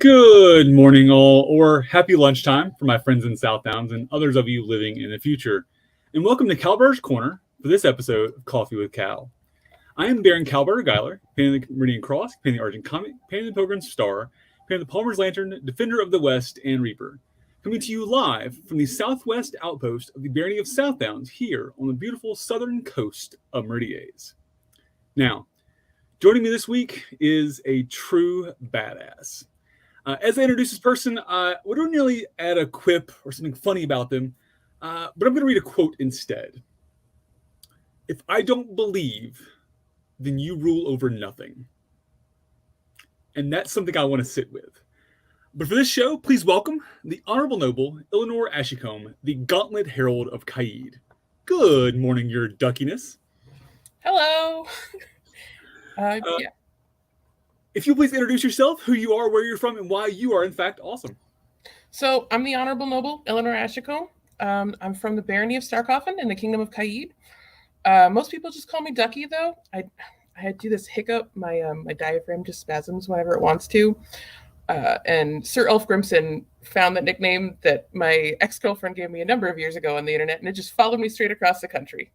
Good morning, all, or happy lunchtime for my friends in South Downs and others of you living in the future. And welcome to Calbert's Corner for this episode of Coffee with Cal. I am Baron Calbert Geiler, painting the Meridian Cross, painting the Argent Comet, painting the Pilgrim's Star, painting the Palmer's Lantern, Defender of the West, and Reaper. Coming to you live from the southwest outpost of the barony of South Downs here on the beautiful southern coast of Meridies. Now, joining me this week is a true badass. As I introduce this person, I would ordinarily add a quip or something funny about them, but I'm going to read a quote instead. If I don't believe, then you rule over nothing. And that's something I want to sit with. But for this show, please welcome the Honorable Noble Elinor Assheycombe, the Gauntlet Herald of Caid. Good morning, your duckiness. Hello. Yeah. If you please introduce yourself, who you are, where you're from, and why you are, in fact, awesome. So I'm the Honorable Noble Elinor Assheycombe. I'm from the barony of Starkoffen in the Kingdom of Caid. Most people just call me Ducky, though. I had to do this hiccup. My diaphragm just spasms whenever it wants to. And Sir Ulf Grimson found that nickname that my ex-girlfriend gave me a number of years ago on the internet, and it just followed me straight across the country.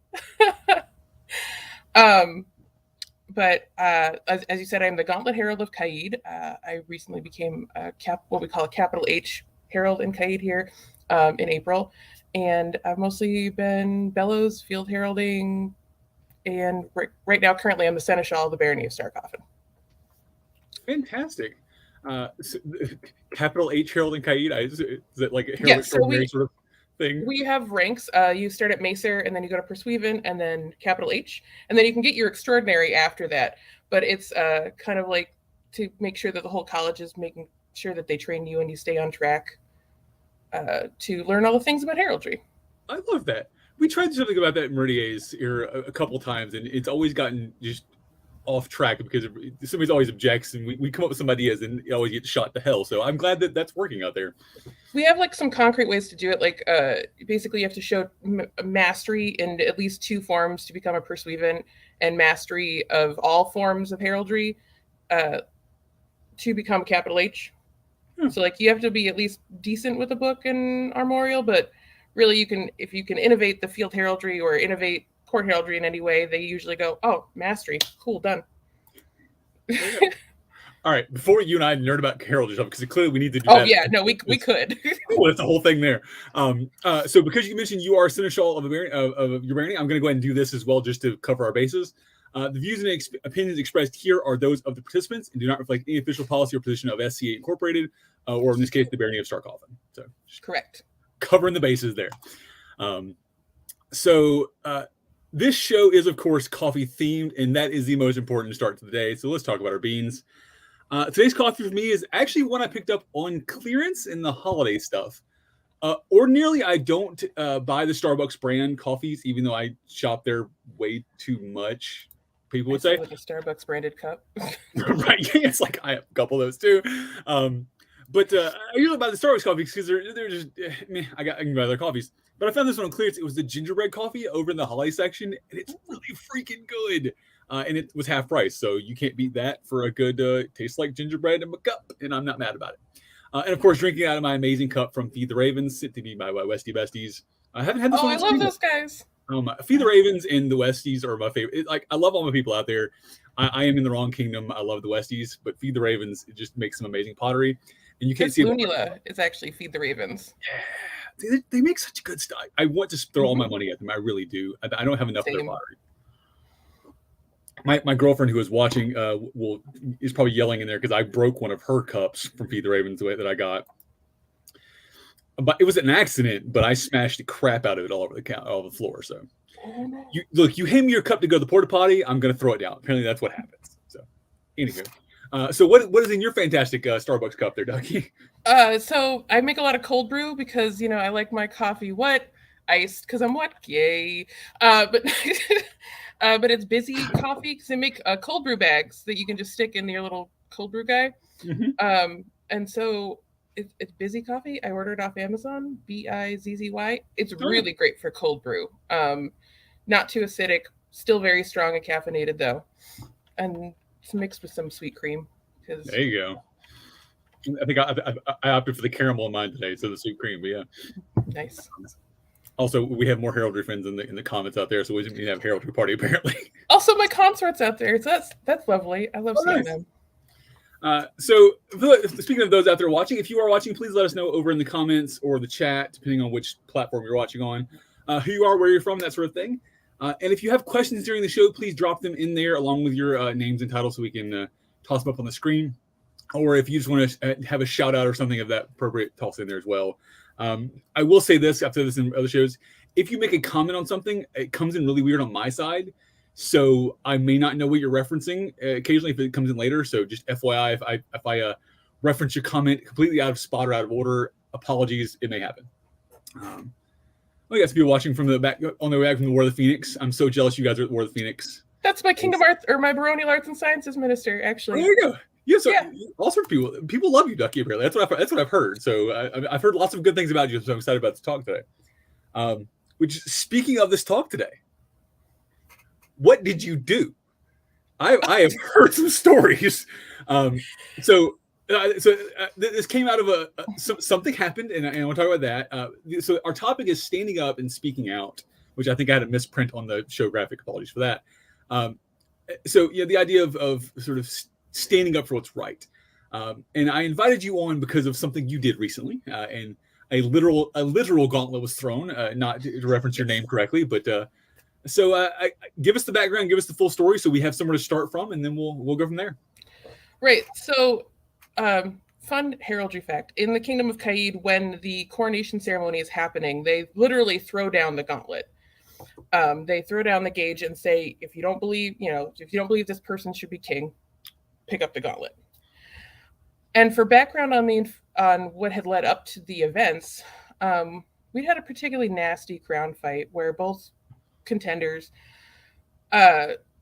But as you said, I'm the Gauntlet Herald of Caid. I recently became what we call a capital H Herald in Caid here in April. And I've mostly been bellows, field heralding, and right now, currently, I'm the Seneschal of the Barony of Starkoffen. Fantastic. So, capital H Herald in Caid, is it like a Herald extraordinary sort of thing? We have ranks. You start at Macer, and then you go to Pursuivant, and then capital H, and then you can get your extraordinary after that. But it's kind of like to make sure that the whole college is making sure that they train you and you stay on track to learn all the things about heraldry. I love that. We tried something about that in Meridies here a couple times, and it's always gotten just off track because somebody's always objects, and we come up with some ideas, and it always gets shot to hell. So I'm glad that that's working out there. We have like some concrete ways to do it. Like basically, you have to show mastery in at least 2 forms to become a pursuivant, and mastery of all forms of heraldry to become capital H. So like you have to be at least decent with a book and armorial, but really if you can innovate the field heraldry or innovate court heraldry in any way, they usually go, oh, mastery, cool, done. All right, before you and I nerd about heraldry stuff, because clearly we need to do that. Oh yeah, no, we could. Cool, that's the whole thing there. So because you mentioned you are Seneschal of your barony, I'm going to go ahead and do this as well just to cover our bases. The views and opinions expressed here are those of the participants and do not reflect any official policy or position of SCA Incorporated, or in this case, the barony of Starkoffen. So just correct. Covering the bases there. This show is, of course, coffee themed, and that is the most important start to the day. So let's talk about our beans. Today's coffee for me is actually one I picked up on clearance in the holiday stuff. Ordinarily, I don't buy the Starbucks brand coffees, even though I shop there way too much. People would say like a Starbucks branded cup. Right? Yeah, it's like I have a couple of those too. But I usually buy the Starbucks coffees because they're just I can buy other coffees. But I found this one on clearance. It was the gingerbread coffee over in the holiday section, and it's really freaking good. And it was half price, so you can't beat that for a good tastes like gingerbread in a cup. And I'm not mad about it. And of course, drinking out of my amazing cup from Feed the Ravens, sent to me by my Westie Besties. I haven't had this one. I love those guys. Feed the Ravens and the Westies are my favorite. I love all my people out there. I am in the wrong kingdom. I love the Westies, but Feed the Ravens, it just makes some amazing pottery. And you can't see Lunula is actually Feed the Ravens. Yeah, they make such good stuff. I want to throw all my money at them. I really do. I don't have enough of their pottery. My girlfriend who is watching is probably yelling in there because I broke one of her cups from Feed the Ravens the way that I got. But it was an accident, but I smashed the crap out of it all over the floor. So, you hand me your cup to go to the porta potty, I'm going to throw it down. Apparently, that's what happens. So, anywho. So what is in your fantastic Starbucks cup there, Ducky? So I make a lot of cold brew because, I like my coffee wet, iced, because I'm wet, yay. But it's busy coffee because they make cold brew bags that you can just stick in your little cold brew guy. Mm-hmm. And so it's busy coffee. I ordered off Amazon, Bizzy. It's really great for cold brew. Not too acidic, still very strong and caffeinated though. And it's mixed with some sweet cream. There you go. I think I opted for the caramel in mine today, so the sweet cream. But yeah, Nice. Also, we have more heraldry friends in the comments out there, so we didn't have heraldry party apparently. Also, my consorts out there. So that's lovely. I love seeing them. So speaking of those out there watching, if you are watching, please let us know over in the comments or the chat, depending on which platform you're watching on, who you are, where you're from, that sort of thing. And if you have questions during the show, please drop them in there along with your names and titles so we can toss them up on the screen. Or if you just want to have a shout out or something of that appropriate, toss in there as well. I will say this after this in other shows. If you make a comment on something, it comes in really weird on my side. So I may not know what you're referencing occasionally if it comes in later. So just FYI, if I reference your comment completely out of spot or out of order, apologies. It may happen. I got some people watching from the back on the way back from the War of the Phoenix. I'm so jealous you guys are at the War of the Phoenix. That's my Kingdom Arts or my Baronial Arts and Sciences minister, actually. Oh, there you go. Yeah, so all sorts of people love you, Ducky. Apparently, that's what I've heard. So I've heard lots of good things about you. So I'm excited about this talk today. Which, speaking of this talk today, what did you do? I have heard some stories. This came out of something happened, and I want to talk about that. So our topic is standing up and speaking out, which I think I had a misprint on the show graphic. Apologies for that. The idea of sort of standing up for what's right. And I invited you on because of something you did recently, and a literal gauntlet was thrown, not to reference your name correctly, but give us the background, give us the full story so we have somewhere to start from, and then we'll go from there. Right. So fun heraldry fact. In the Kingdom of Caid, when the coronation ceremony is happening, they literally throw down the gauntlet. They throw down the gauge and say, if you don't believe this person should be king, pick up the gauntlet. And for background on what had led up to the events, we had a particularly nasty crown fight where both contenders,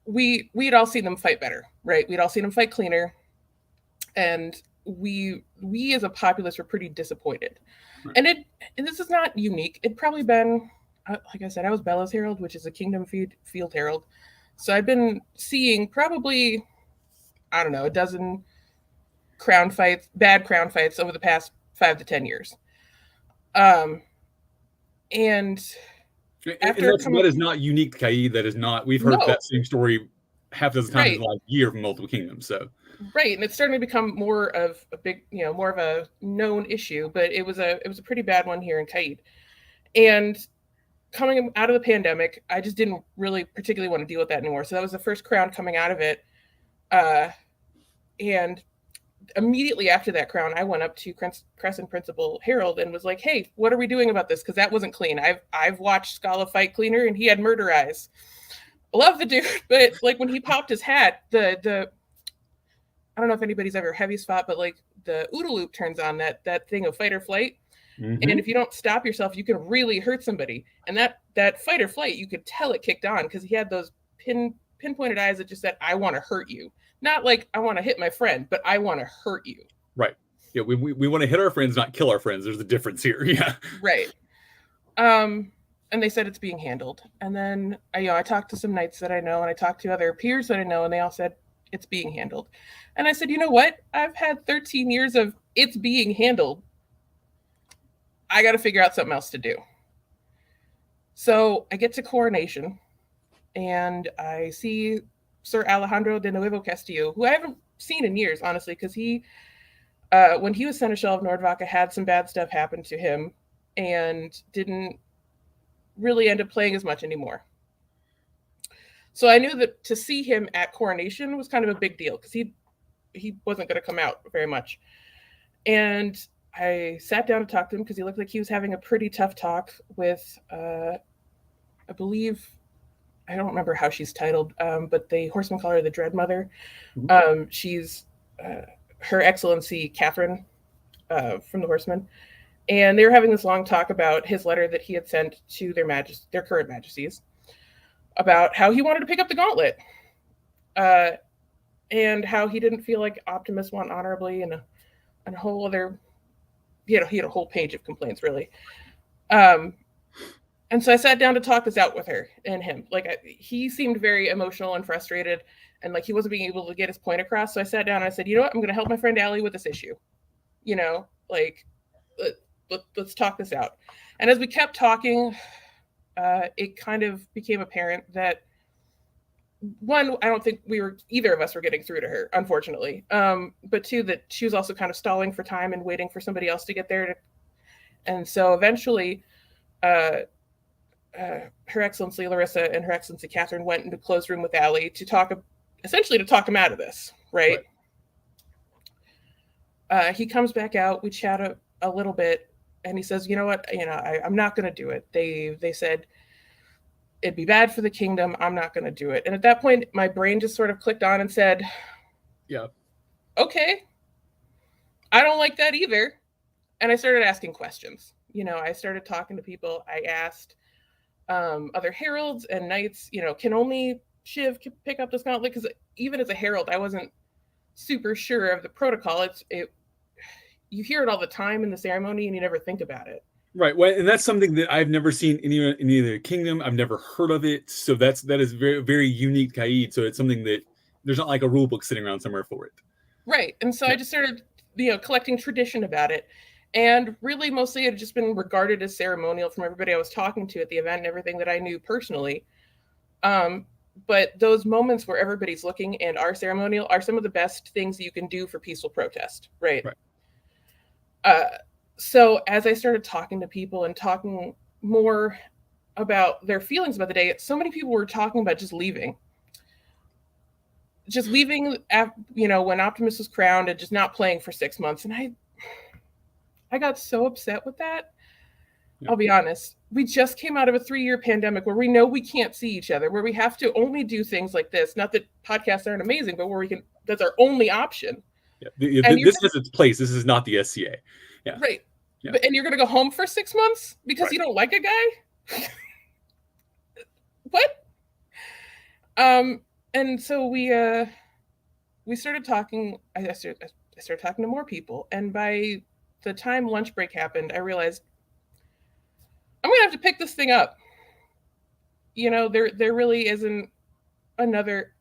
we'd all seen them fight better, right? We'd all seen them fight cleaner, and we as a populace were pretty disappointed. Right. And this is not unique. It'd probably been, like I said, I was Bella's Herald, which is a Kingdom Field Herald, so I'd been seeing probably, I don't know, a dozen bad crown fights over the past 5 to 10 years. And that is not unique to Caid. That is not. We've heard that same story half a dozen times in the last year from multiple kingdoms. So right, and it's starting to become more of a big, more of a known issue. But it was a pretty bad one here in Caid. And coming out of the pandemic, I just didn't really particularly want to deal with that anymore. So that was the first crown coming out of it. And immediately after that crown, I went up to Crescent Principal Herald and was like, hey, what are we doing about this? Because that wasn't clean. I've watched Scala fight cleaner, and he had murder eyes. Love the dude, but like when he popped his hat, the I don't know if anybody's ever heavy spot, but like the OODA loop turns on, that thing of fight or flight. Mm-hmm. And if you don't stop yourself, you can really hurt somebody. And that fight or flight, you could tell it kicked on because he had those pinpointed eyes that just said, I want to hurt you. Not like I want to hit my friend, but I want to hurt you. Right. Yeah, we want to hit our friends, not kill our friends. There's a difference here. Yeah. Right. And they said it's being handled. And then I talked to some knights that I know, and I talked to other peers that I know, and they all said it's being handled. And I said, you know what? I've had 13 years of it's being handled. I got to figure out something else to do. So I get to coronation, and I see Sir Alejandro de Nuevo Castillo, who I haven't seen in years, honestly, because he, when he was Seneschal of Nordvaca, had some bad stuff happen to him and didn't really end up playing as much anymore. So I knew that to see him at coronation was kind of a big deal because he wasn't going to come out very much. And I sat down to talk to him because he looked like he was having a pretty tough talk with, I believe, I don't remember how she's titled, but the horseman call her the Dread Mother. Mm-hmm. She's Her Excellency Catherine from the Horsemen. And they were having this long talk about his letter that he had sent to their current majesties about how he wanted to pick up the gauntlet and how he didn't feel like Optimus won honorably, and a whole other, he had a whole page of complaints, really. And so I sat down to talk this out with her and him. He seemed very emotional and frustrated, and like he wasn't being able to get his point across. So I sat down and I said, you know what? I'm going to help my friend Allie with this issue. like let's talk this out. And as we kept talking, it kind of became apparent that one, I don't think either of us were getting through to her, unfortunately. But two, that she was also kind of stalling for time and waiting for somebody else to get there. And so eventually, Her Excellency Larissa and Her Excellency Catherine went into closed room with Allie to talk him out of this, right? He comes back out, we chat a little bit, and he says, you know what, I'm not going to do it. They said it'd be bad for the kingdom. I'm not going to do it. And at that point, my brain just sort of clicked on and said, yeah, okay, I don't like that either. And I started asking questions. I started talking to people. I asked other heralds and knights, can only Shiv pick up this gauntlet? Because even as a herald, I wasn't super sure of the protocol. You hear it all the time in the ceremony and you never think about it. Right. Well, and that's something that I've never seen in either kingdom. I've never heard of it. So that is very, very unique to Caid. So it's something that there's not like a rule book sitting around somewhere for it. Right. And so I just started, collecting tradition about it. And really, mostly it had just been regarded as ceremonial from everybody I was talking to at the event and everything that I knew personally. But those moments where everybody's looking and are ceremonial are some of the best things you can do for peaceful protest. Right. So as I started talking to people and talking more about their feelings about the day, so many people were talking about just leaving. When Optimus was crowned and just not playing for 6 months. And I got so upset with that. Yeah. I'll be honest. We just came out of a 3-year pandemic where we know we can't see each other, where we have to only do things like this. Not that podcasts aren't amazing, but where that's our only option. Yeah. This has its place. This is not the SCA. Yeah. Right. Yeah. And you're going to go home for 6 months because you don't like a guy? What? And so we started talking. I started talking to more people. And by the time lunch break happened, I realized I'm going to have to pick this thing up. There really isn't another.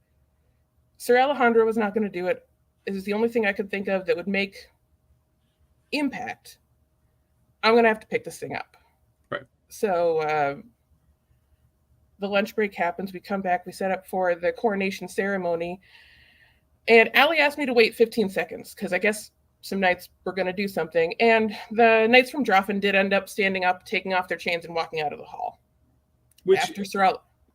Sir Alejandro was not going to do it. It was the only thing I could think of that would make impact. I'm going to have to pick this thing up. Right. So the lunch break happens. We come back. We set up for the coronation ceremony. And Allie asked me to wait 15 seconds because I guess some knights were going to do something. And the knights from Droffen did end up standing up, taking off their chains and walking out of the hall. Which after Sir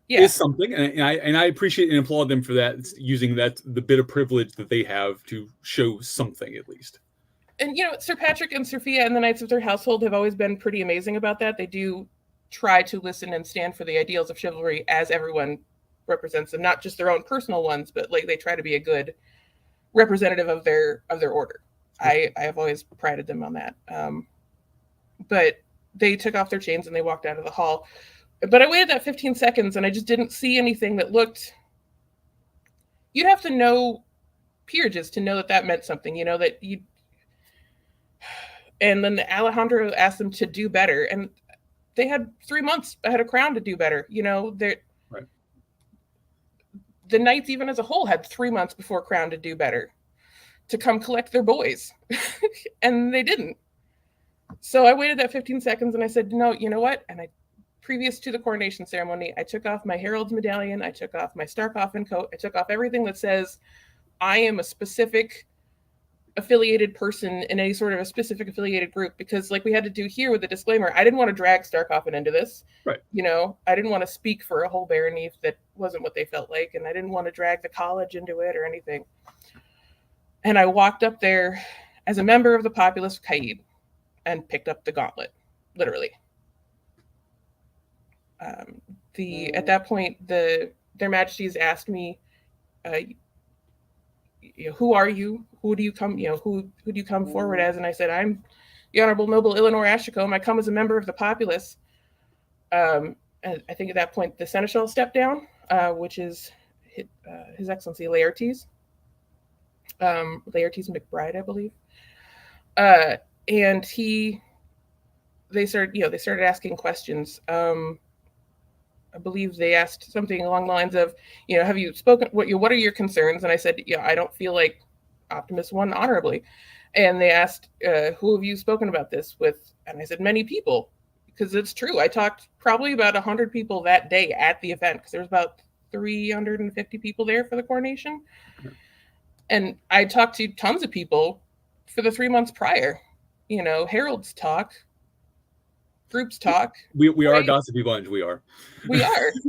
is something. And I appreciate and applaud them for that, using the bit of privilege that they have to show something at least. And, Sir Patrick and Sophia and the knights of their household have always been pretty amazing about that. They do try to listen and stand for the ideals of chivalry as everyone represents them, not just their own personal ones, but like they try to be a good representative of their order. I have always prided them on that. But they took off their chains and they walked out of the hall. But I waited that 15 seconds and I just didn't see anything that looked. You'd have to know peerages to know that meant something, that you. And then Alejandro asked them to do better. And they had 3 months ahead of crown to do better. Right. The knights, even as a whole, had 3 months before crown to do better, to come collect their boys. And they didn't. So I waited that 15 seconds and I said, no, you know what? And previous to the coronation ceremony, I took off my herald's medallion. I took off my Starkoffen coat. I took off everything that says I am a specific affiliated person in any sort of a specific affiliated group, because like we had to do here with the disclaimer, I didn't want to drag Starkoffen into this. Right. I didn't want to speak for a whole barony if that wasn't what they felt like. And I didn't want to drag the college into it or anything. And I walked up there as a member of the populace of Caid and picked up the gauntlet, literally. At that point, their majesties asked me, who are you? Who do you come? Who do you come forward as? And I said, I'm the Honorable Noble Elinor Assheycombe. I come as a member of the populace. And I think at that point the seneschal stepped down, which is His Excellency Laertes McBride, I believe. And they started asking questions. I believe they asked something along the lines of, have you spoken? What are your concerns? And I said, I don't feel like Optimus won honorably. And they asked, who have you spoken about this with? And I said, many people, because it's true. I talked probably about 100 people that day at the event, because there was about 350 people there for the coronation. And I talked to tons of people for the 3 months prior. Heralds talk, groups talk. We are a gossipy bunch. We are,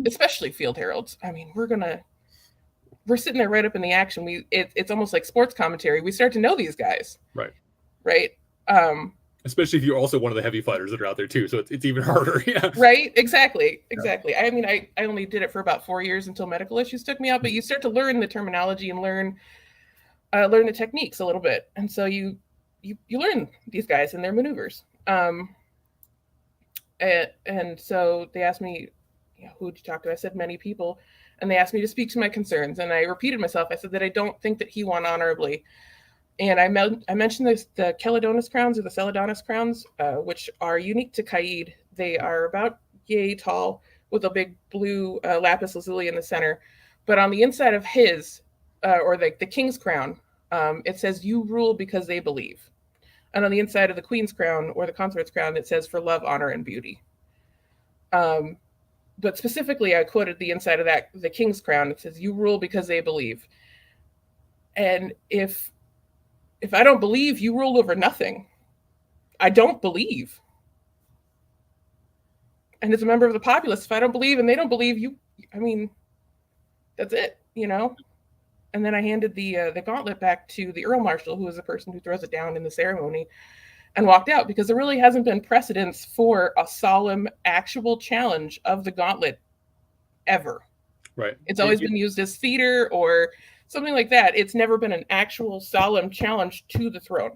especially field heralds. I mean, we're sitting there right up in the action. It's almost like sports commentary. We start to know these guys, right. Especially if you're also one of the heavy fighters that are out there too, so it's even harder. Yeah, right. Exactly. I mean, I only did it for about 4 years until medical issues took me out, but you start to learn the terminology and learn the techniques a little bit, and so you learn these guys and their maneuvers. And so they asked me, who did you talk to? I said many people, and they asked me to speak to my concerns, and I repeated myself. I said that I don't think that he won honorably, and I mentioned the Celadonus crowns, or the Celadonus crowns, which are unique to Caid. They are about yay tall with a big blue lapis lazuli in the center, but on the inside of his, or the king's crown, it says, "You rule because they believe." And on the inside of the queen's crown, or the consort's crown, it says, "For love, honor, and beauty." But specifically, I quoted the inside of the king's crown. It says, "You rule because they believe." And if I don't believe, you rule over nothing. I don't believe. And as a member of the populace, if I don't believe and they don't believe you, I mean, that's it, And then I handed the gauntlet back to the Earl Marshal, who was the person who throws it down in the ceremony, and walked out, because there really hasn't been precedence for a solemn, actual challenge of the gauntlet ever. Right. It's always been used as theater or something like that. It's never been an actual solemn challenge to the throne.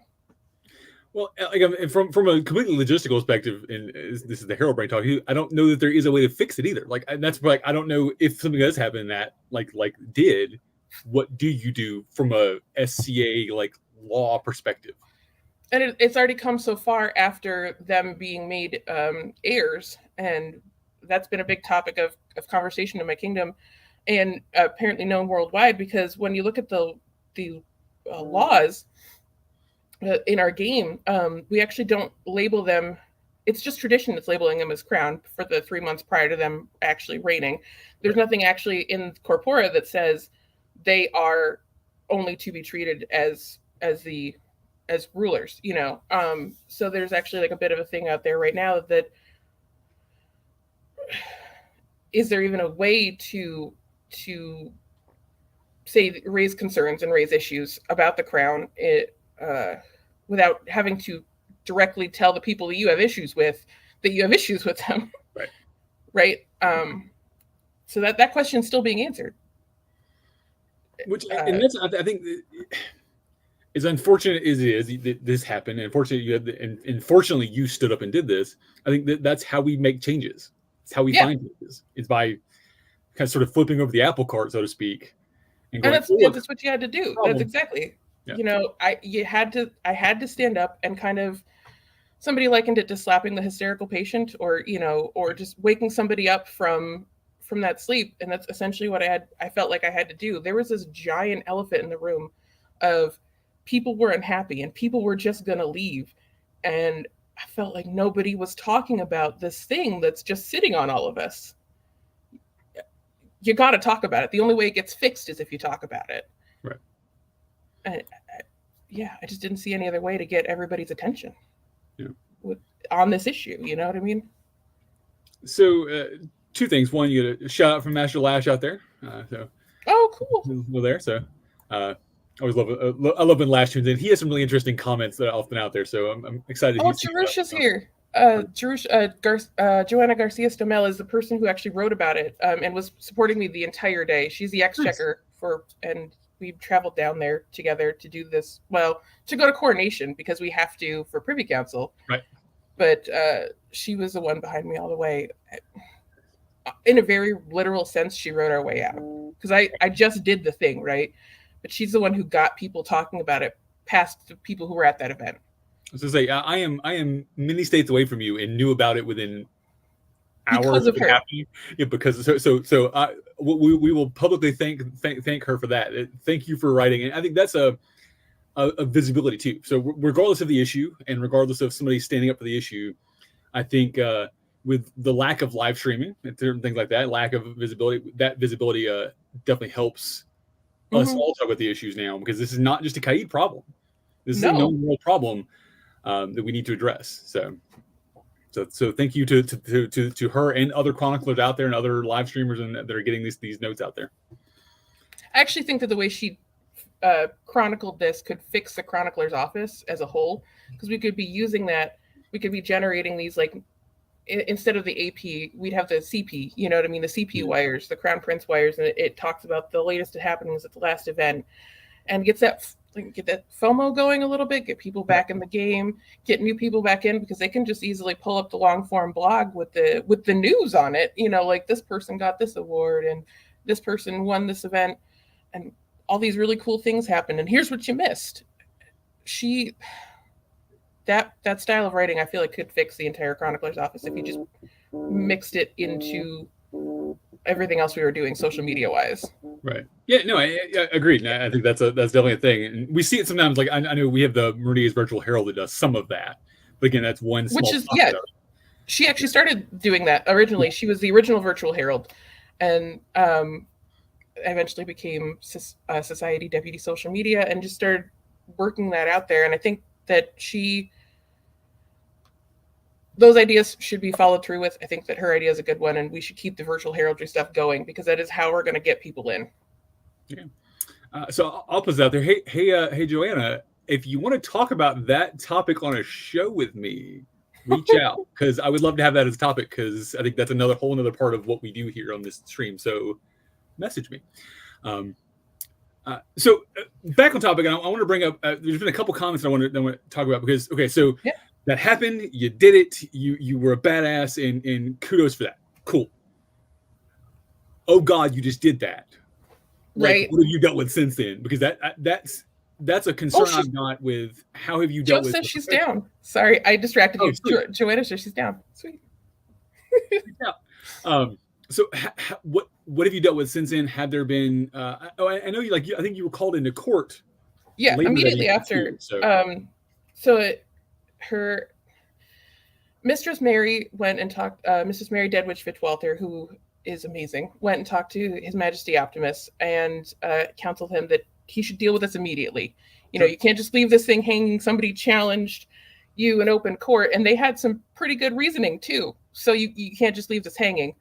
Well, like, from a completely logistical perspective, and this is the Herald brain talking, I don't know that there is a way to fix it either. Like, that's like, I don't know if something does happen that like did. What do you do from a SCA law perspective? And it's already come so far after them being made heirs, and that's been a big topic of conversation in my kingdom, and apparently known worldwide, because when you look at the laws in our game, we actually don't label them. It's just tradition that's labeling them as crown for the 3 months prior to them actually reigning. There's nothing actually in corpora that says they are only to be treated as rulers, so there's actually a bit of a thing out there right now that, is there even a way to say, raise concerns and raise issues about the crown without having to directly tell the people that you have issues with that you have issues with them. Right. So that question's still being answered. Which, and that's, I think, as unfortunate as it is that this happened, and unfortunately you stood up and did this. I think that's how we make changes. It's how we find changes. It's by kind of sort of flipping over the apple cart, so to speak, and going, that's what you had to do. That's exactly. Yeah. I had to stand up and kind of, somebody likened it to slapping the hysterical patient, or just waking somebody up from that sleep. And that's essentially what I felt like I had to do. There was this giant elephant in the room of people were unhappy and people were just going to leave. And I felt like nobody was talking about this thing that's just sitting on all of us. You got to talk about it. The only way it gets fixed is if you talk about it. Right. And I just didn't see any other way to get everybody's attention on this issue. You know what I mean? So, two things. One, you get a shout out from Master Lash out there. Oh, cool. Well, there. So, I always love it. I love when Lash tunes in. He has some really interesting comments that are often out there. So I'm excited. Oh, Jerusha's here. Joanna Garcia Stomel is the person who actually wrote about it and was supporting me the entire day. She's the exchequer and we traveled down there together to do this. Well, to go to coronation, because we have to for Privy Council. Right. But she was the one behind me all the way. In a very literal sense, she wrote our way out, because I just did the thing, right? But she's the one who got people talking about it past the people who were at that event. I was going to say, I am many states away from you and knew about it within hours because of her. Happening. Yeah, because we will publicly thank her for that. Thank you for writing. And I think that's of visibility too. So regardless of the issue and regardless of somebody standing up for the issue, I think with the lack of live streaming and certain things like that, lack of visibility, that visibility definitely helps us all talk about the issues now, because this is not just a Caid problem. This is a known world problem that we need to address. So thank you to her and other chroniclers out there and other live streamers and that are getting these notes out there. I actually think that the way she chronicled this could fix the chronicler's office as a whole, because we could be using that. We could be generating these, like, instead of the AP, we'd have the CP, you know what I mean? The CP wires, the Crown Prince wires, and it talks about the latest happenings at the last event, and get that FOMO going a little bit, get people back in the game, get new people back in, because they can just easily pull up the long form blog with the news on it, you know, like this person got this award and this person won this event and all these really cool things happened and here's what you missed. That style of writing, I feel like, could fix the entire chronicler's office if you just mixed it into everything else we were doing social media wise. Right. Yeah, no, I agreed. I think that's definitely a thing. And we see it sometimes, like I know we have the Meridia's Virtual Herald that does some of that. But again, that's one small she actually started doing that originally. She was the original Virtual Herald and eventually became Society Deputy Social Media and just started working that out there. And I think that those ideas should be followed through with. I think that her idea is a good one, and we should keep the virtual heraldry stuff going, because that is how we're going to get people in. Yeah. So I'll put it out there. Hey, Joanna, if you want to talk about that topic on a show with me, reach out, because I would love to have that as a topic, because I think that's another whole other part of what we do here on this stream. So message me. So back on topic, I want to bring up, there's been a couple comments I want to talk about, because, okay, so that happened, you did it, you were a badass, and kudos for that. Cool. Oh God, you just did that. Like, right. What have you dealt with since then? Because that's a concern I've got with how have you dealt with. Joe says she's down. Sorry, I distracted you. Joanna says she's down. Sweet. Yeah. So what have you dealt with since then? Had there been? I know you, I think you were called into court. Yeah, immediately after. Her Mistress Mary went and talked. Mrs. Mary Deadwitch Fitzwalter, who is amazing, went and talked to His Majesty Optimus and counseled him that he should deal with this immediately. You know, you can't just leave this thing hanging. Somebody challenged you in open court, and they had some pretty good reasoning too. So you can't just leave this hanging.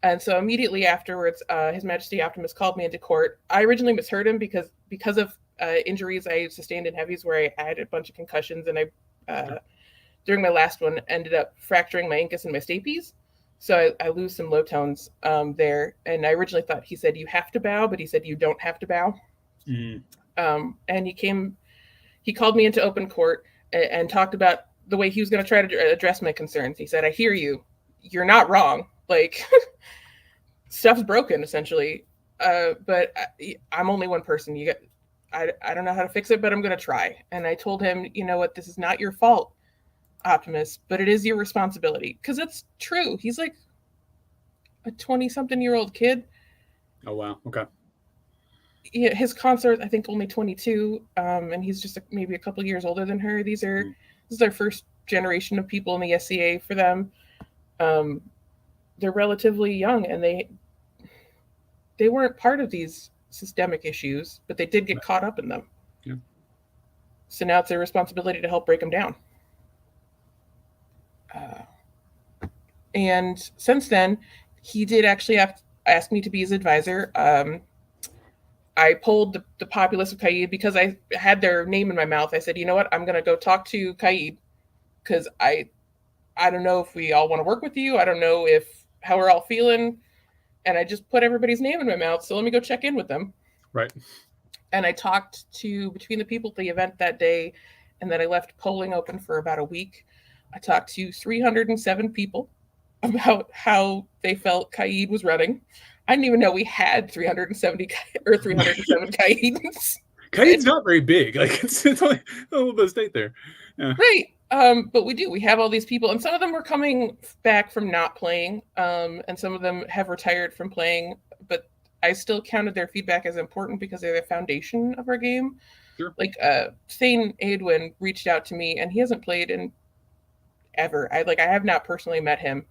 And so immediately afterwards, His Majesty Optimus called me into court. I originally misheard him because of injuries I sustained in heavies, where I had a bunch of concussions, and I during my last one ended up fracturing my incus and my stapes. So I lose some low tones there. And I originally thought he said you have to bow, but he said you don't have to bow. And he called me into open court and talked about the way he was going to try to address my concerns. He said, I hear you. You're not wrong. Like, stuff's broken, essentially. But I'm only one person. I don't know how to fix it, but I'm going to try. And I told him, you know what, this is not your fault, Optimus, but it is your responsibility. Because it's true. He's like a 20-something-year-old kid. Oh, wow. Okay. Yeah, his consort, I think, only 22, and he's just maybe a couple years older than her. This is their first generation of people in the SCA for them. They're relatively young, and they weren't part of these systemic issues, but they did get caught up in them. Yeah. So now it's their responsibility to help break them down. And since then, he did actually ask me to be his advisor. I polled the populace of Caid because I had their name in my mouth. I said, you know what, I'm going to go talk to Caid, because I don't know if we all want to work with you. I don't know how we're all feeling. And I just put everybody's name in my mouth. So let me go check in with them. Right. And I talked to, between the people at the event that day, and then I left polling open for about a week, I talked to 307 people about how they felt Caid was running. I didn't even know we had 370 or 307 Caids. Caid's not very big. Like, it's only a little bit of state there. Yeah. Right. But we do. We have all these people, and some of them were coming back from not playing, and some of them have retired from playing. But I still counted their feedback as important because they're the foundation of our game. Sure. Like Thane Aedwin reached out to me, and he hasn't played in ever. I have not personally met him,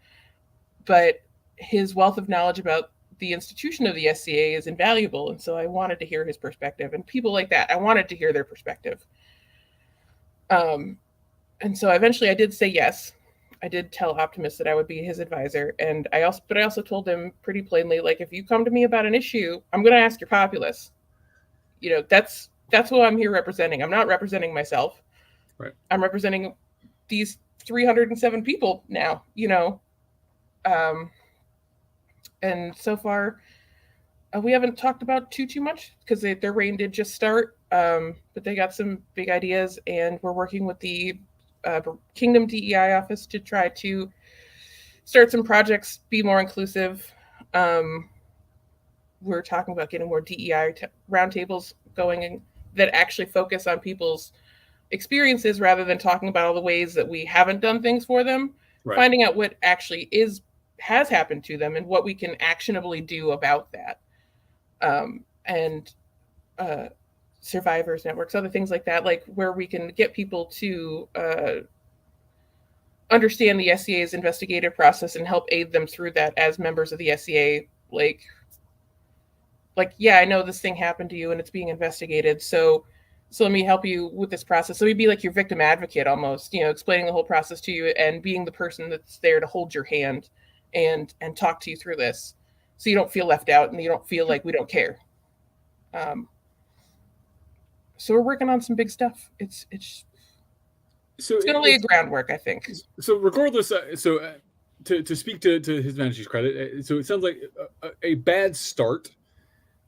but his wealth of knowledge about the institution of the SCA is invaluable, and so I wanted to hear his perspective. And people like that, I wanted to hear their perspective. And so eventually I did say yes. I did tell Optimus that I would be his advisor, and I also told him pretty plainly, like, if you come to me about an issue, I'm going to ask your populace. That's what I'm here representing. I'm not representing myself. Right. I'm representing these 307 people now. And so far, we haven't talked about too much because their reign did just start, but they got some big ideas, and we're working with the Kingdom DEI office to try to start some projects, be more inclusive. We're talking about getting more DEI roundtables going that actually focus on people's experiences rather than talking about all the ways that we haven't done things for them. Right. Finding out what actually has happened to them and what we can actionably do about that. And survivors networks, other things like that, like where we can get people to understand the SCA's investigative process and help aid them through that as members of the SCA. Like, yeah, I know this thing happened to you and it's being investigated. So let me help you with this process. So we'd be like your victim advocate almost, explaining the whole process to you and being the person that's there to hold your hand and talk to you through this. So you don't feel left out and you don't feel like we don't care. So we're working on some big stuff. It's going to lay a groundwork, I think. So regardless, to speak to His Majesty's credit, so it sounds like a bad start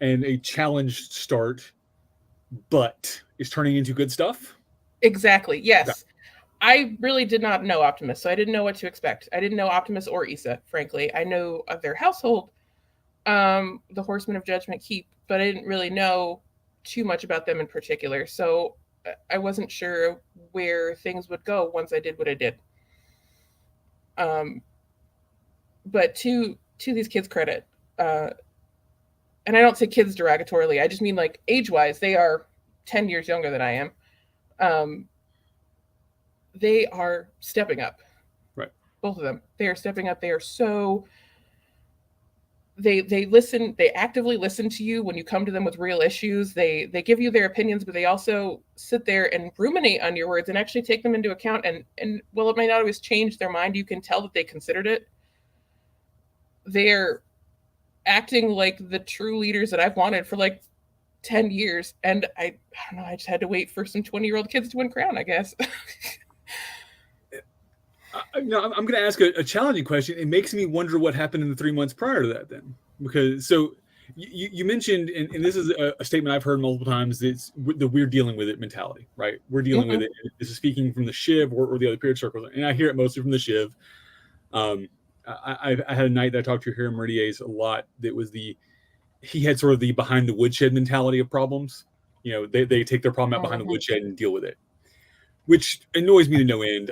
and a challenged start, but is turning into good stuff? Exactly, yes. Yeah. I really did not know Optimus, so I didn't know what to expect. I didn't know Optimus or Issa, frankly. I know of their household, the Horsemen of Judgment Keep, but I didn't really know too much about them in particular. So I wasn't sure where things would go once I did what I did. But to these kids' credit, and I don't say kids derogatorily, I just mean like age-wise, they are 10 years younger than I am. They are stepping up. Right. Both of them. They are stepping up. They are so... They listen. They actively listen to you when you come to them with real issues. They give you their opinions, but they also sit there and ruminate on your words and actually take them into account. And while it might not always change their mind, you can tell that they considered it. They're acting like the true leaders that I've wanted for like 10 years. And I don't know, I just had to wait for some 20-year-old kids to win crown, I guess. I'm going to ask a challenging question. It makes me wonder what happened in the 3 months prior to that then. Because so you mentioned, and this is a statement I've heard multiple times, it's the we're dealing with it mentality, right? We're dealing with it. This is speaking from the Shiv or the other period circles. And I hear it mostly from the Shiv. I had a knight that I talked to here in Meridies a lot. That was he had sort of the behind the woodshed mentality of problems. They take their problem out behind the woodshed and deal with it, which annoys me to no end.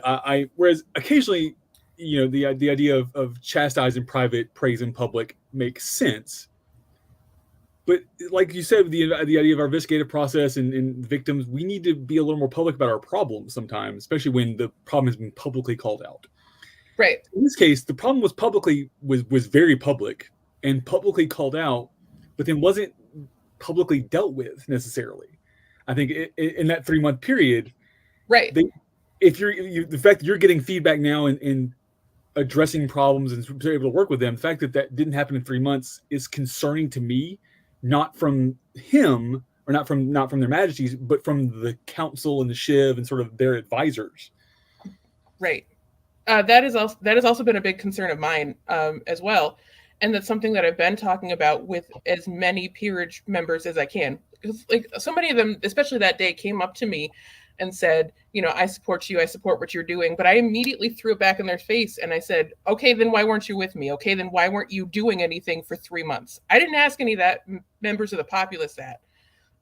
Whereas occasionally, the idea of chastise in private, praise in public makes sense. But like you said, the idea of our investigative process and victims, we need to be a little more public about our problems sometimes, especially when the problem has been publicly called out. Right. In this case, the problem was very public and publicly called out, but then wasn't publicly dealt with necessarily. I think in that 3-month period, right. The fact that you're getting feedback now and addressing problems and able to work with them, the fact that didn't happen in 3 months is concerning to me, not from him or not from their majesties, but from the council and the Shiv and sort of their advisors. Right. That has also been a big concern of mine as well. And that's something that I've been talking about with as many peerage members as I can. Because like so many of them, especially that day, came up to me and said, I support you. I support what you're doing. But I immediately threw it back in their face. And I said, okay, then why weren't you with me? Okay, then why weren't you doing anything for 3 months? I didn't ask any of that members of the populace that.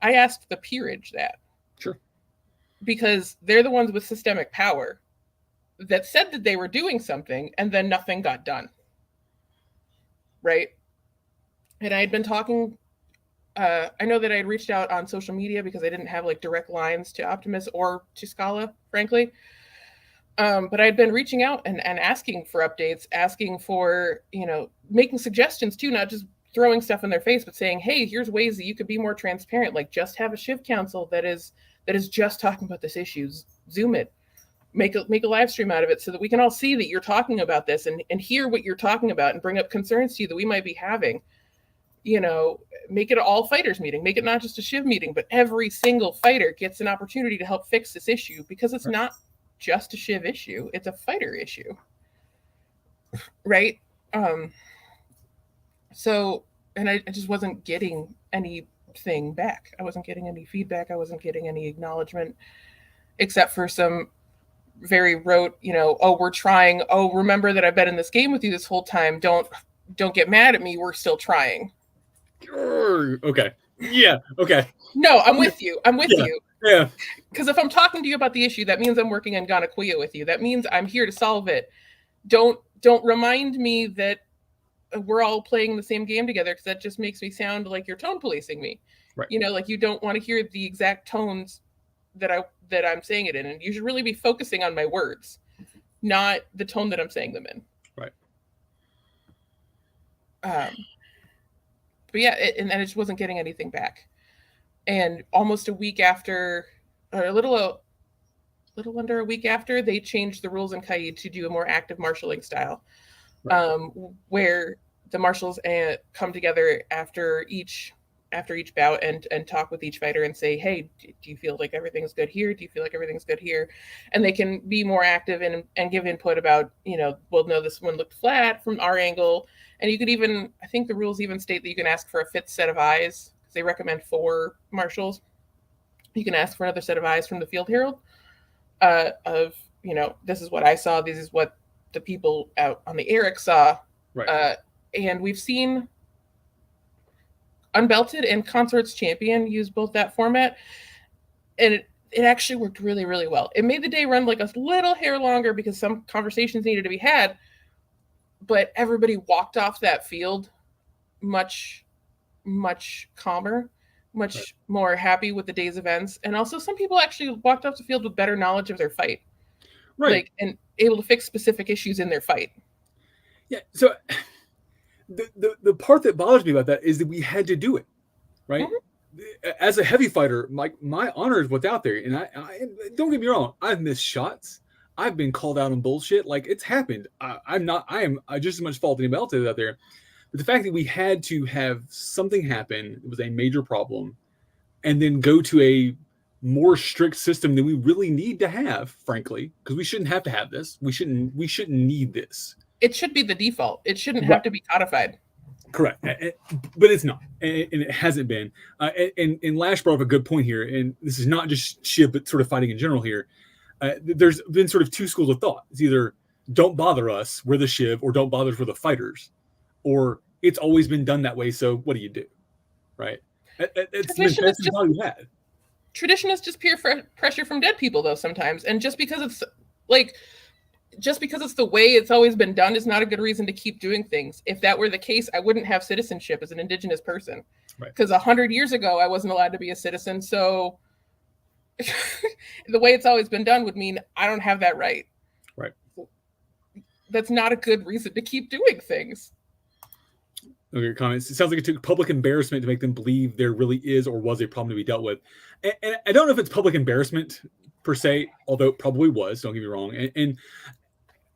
I asked the peerage that. Sure. Because they're the ones with systemic power that said that they were doing something and then nothing got done. Right. And I had been talking I know that I had reached out on social media because I didn't have like direct lines to Optimus or to Scala, frankly. But I'd been reaching out and asking for updates, asking for, making suggestions too, not just throwing stuff in their face, but saying, hey, here's ways that you could be more transparent. Like just have a Shiv council that is just talking about this issue. Zoom it. Make a live stream out of it so that we can all see that you're talking about this and hear what you're talking about and bring up concerns to you that we might be having. Make it an all fighters meeting. Make it not just a Shiv meeting, but every single fighter gets an opportunity to help fix this issue, because it's not just a Shiv issue, it's a fighter issue, right? So, and I just wasn't getting anything back. I wasn't getting any feedback. I wasn't getting any acknowledgement, except for some very rote, oh, we're trying. Oh, remember that I've been in this game with you this whole time. Don't get mad at me. We're still trying. Okay. Yeah. Okay. No, I'm with you. You. Yeah. Because if I'm talking to you about the issue, that means I'm working on Ganakuya with you. That means I'm here to solve it. Don't remind me that we're all playing the same game together, because that just makes me sound like you're tone policing me. Right. Like you don't want to hear the exact tones that I'm saying it in, and you should really be focusing on my words, not the tone that I'm saying them in. Right. But yeah, and I just wasn't getting anything back. And almost a week after, or a little under a week after, they changed the rules in Caid to do a more active marshalling style, right. Where the marshals come together after each bout and talk with each fighter and say, hey, do you feel like everything's good here? Do you feel like everything's good here? And they can be more active and give input about, well, no, this one looked flat from our angle. And you could even, I think the rules even state that you can ask for a fifth set of eyes. They recommend 4 marshals. You can ask for another set of eyes from the field herald of, this is what I saw. This is what the people out on the Eric saw. Right. And we've seen Unbelted and Consorts Champion use both that format. And it actually worked really, really well. It made the day run like a little hair longer because some conversations needed to be had. But everybody walked off that field much calmer, much right. more happy with the day's events. And also some people actually walked off the field with better knowledge of their fight. Right. And able to fix specific issues in their fight. Yeah. So the part that bothers me about that is that we had to do it, right? Mm-hmm. As a heavy fighter, my honor is what's out there. And I don't get me wrong, I've missed shots. I've been called out on bullshit. Like, it's happened. I am just as much fault as anybody else is out there. But the fact that we had to have something happen, it was a major problem, and then go to a more strict system than we really need to have, frankly, because we shouldn't have to have this. We shouldn't need this. It should be the default. It shouldn't have to be codified. Correct. But it's not, and it hasn't been. And Lash brought up a good point here, and this is not just Shiv, but sort of fighting in general here. There's been sort of 2 schools of thought. It's either don't bother us, we're the Shiv, or don't bother us, we're the fighters. Or it's always been done that way, so what do you do? Right? Tradition is just pure pressure from dead people, though, sometimes. And just because it's the way it's always been done is not a good reason to keep doing things. If that were the case, I wouldn't have citizenship as an Indigenous person. Because 100 years ago, I wasn't allowed to be a citizen, so the way it's always been done would mean I don't have that right. Right. That's not a good reason to keep doing things. Okay, comments. It sounds like it took public embarrassment to make them believe there really is or was a problem to be dealt with. And I don't know if it's public embarrassment per se, although it probably was. Don't get me wrong. And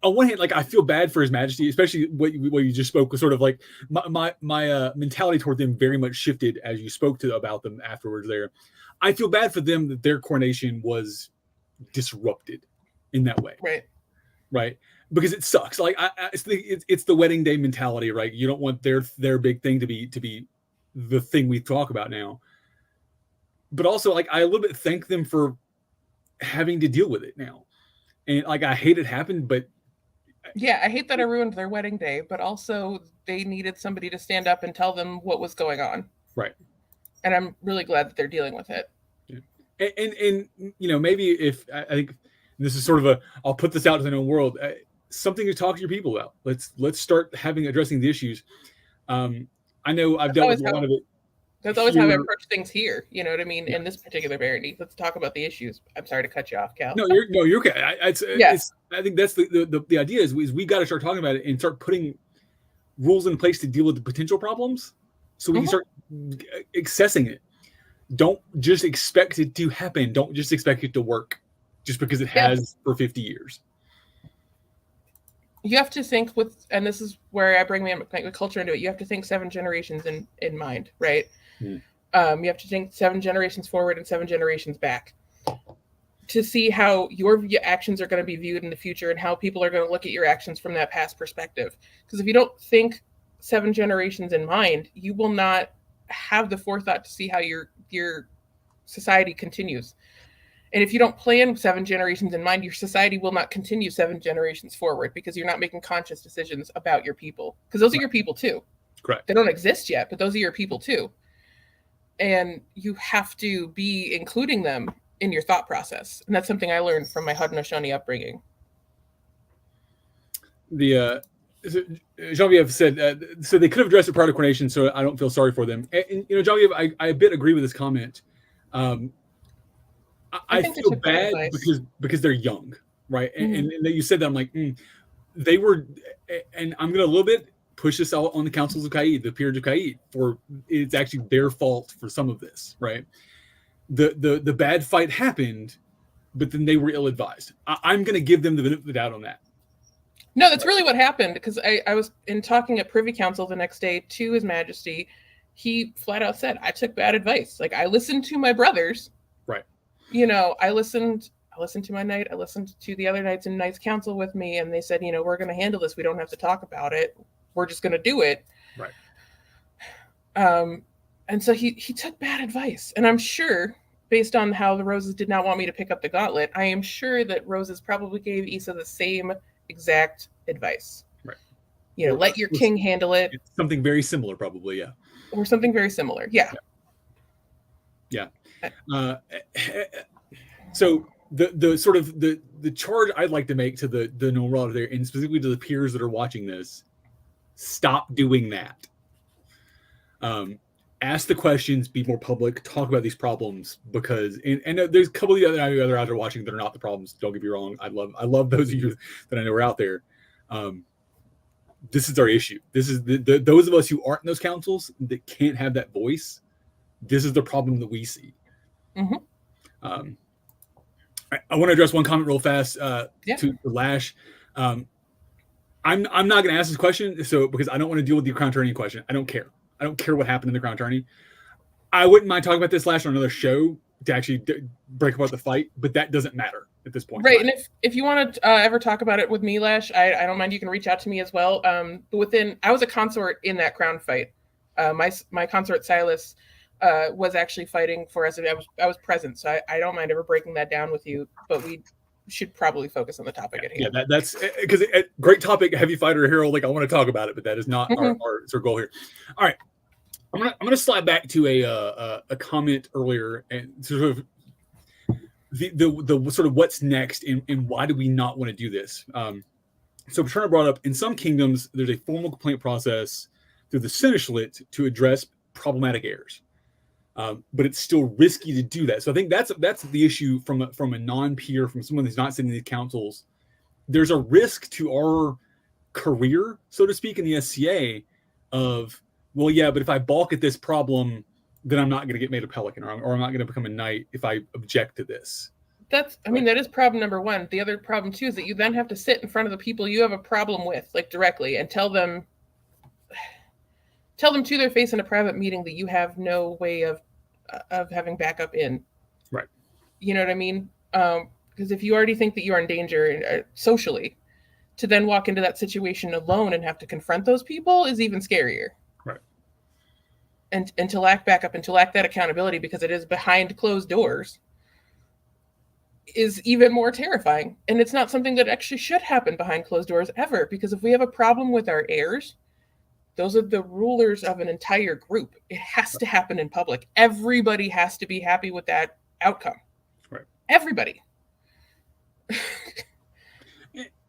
on one hand, like, I feel bad for His Majesty, especially what you just spoke was sort of like my mentality toward them very much shifted as you spoke about them afterwards there. I feel bad for them that their coronation was disrupted in that way. Right. Because it sucks. Like, it's the wedding day mentality, right? You don't want their big thing to be the thing we talk about now. But also, like, I a little bit thank them for having to deal with it now. And like, I hate it happened, but yeah, I hate that I ruined their wedding day, but also they needed somebody to stand up and tell them what was going on. Right. And I'm really glad that they're dealing with it. Yeah. And maybe if I think this is sort of I'll put this out to the known world, something to talk to your people about. Let's start addressing the issues. I know I've dealt with a lot of it. That's always how I approach things here. You know what I mean? Yeah. In this particular barony, let's talk about the issues. I'm sorry to cut you off, Cal. No, you're okay. I think that's the idea is we got to start talking about it and start putting rules in place to deal with the potential problems, so we can start accessing it. Don't just expect it to happen. Don't just expect it to work, just because it has for 50 years. You have to think and this is where I bring my culture into it. You have to think 7 generations in mind, right? You have to think 7 generations forward and 7 generations back to see how your actions are going to be viewed in the future and how people are going to look at your actions from that past perspective. Because if you don't think 7 generations in mind, you will not have the forethought to see how your society continues. And if you don't plan 7 generations in mind, your society will not continue 7 generations forward because you're not making conscious decisions about your people. Because those are your people too. Correct. They don't exist yet, but those are your people too. And you have to be including them in your thought process. And that's something I learned from my Haudenosaunee upbringing. Genevieve said, so they could have addressed it prior to coronation, so I don't feel sorry for them. And Genevieve, I a bit agree with this comment. I feel bad because they're young, right? And you said that, I'm like, they were, and I'm going to a little bit push this out on the councils of Caid, the peers of Caid, for it's actually their fault for some of this, right? The bad fight happened, but then they were ill-advised. I'm going to give them the benefit of the doubt on that. No, that's really what happened, because I was in talking at Privy Council the next day to His Majesty. He flat out said, I took bad advice. Like, I listened to my brothers. Right. I listened to my knight. I listened to the other knights in Knights Council with me, and they said, we're going to handle this. We don't have to talk about it. We're just going to do it. Right. And so he took bad advice. And I'm sure, based on how the Roses did not want me to pick up the gauntlet, I am sure that Roses probably gave Issa the same exact advice. Right. Let your king handle it. It's something very similar, probably, yeah. Or something very similar, yeah. So the sort of the charge I'd like to make to the noble out there, and specifically to the peers that are watching this, stop doing that. Ask the questions, be more public, talk about these problems, because and there's a couple of the other out there watching that are not the problems. Don't get me wrong. I love those of you that I know are out there. This is our issue. This is those of us who aren't in those councils that can't have that voice. This is the problem that we see. I want to address one comment real fast to Lash. I'm not going to ask this question, because I don't want to deal with the crown attorney question. I don't care. I don't care what happened in the crown attorney. I wouldn't mind talking about this Lash on another show to actually break apart the fight, but that doesn't matter at this point. Right, and if you want to ever talk about it with me, Lash, I don't mind. You can reach out to me as well. I was a consort in that crown fight. My consort Silas was actually fighting for us. I was present, so I don't mind ever breaking that down with you. But we should probably focus on the topic at hand. Yeah, that's because great topic, heavy fighter hero. Like, I want to talk about it, but that is not our goal here. All right, I'm gonna slide back to a comment earlier and sort of the sort of what's next and why do we not want to do this. So Paterna brought up, in some kingdoms there's a formal complaint process through the seneschalate to address problematic heirs. But it's still risky to do that. So I think that's the issue from a non-peer, from someone who's not sitting in these councils. There's a risk to our career, so to speak, in the SCA of, well, yeah, but if I balk at this problem, then I'm not going to get made a pelican, or I'm not going to become a knight if I object to this. That is problem number one. The other problem too is that you then have to sit in front of the people you have a problem with, like, directly, and tell them to their face in a private meeting that you have no way of having backup in. Right. You know what I mean? Because if you already think that you are in danger socially, to then walk into that situation alone and have to confront those people is even scarier. Right. And to lack backup and to lack that accountability, because it is behind closed doors, is even more terrifying. And it's not something that actually should happen behind closed doors ever, because if we have a problem with our heirs, those are the rulers of an entire group. It has to happen in public. Everybody has to be happy with that outcome. Right. Everybody.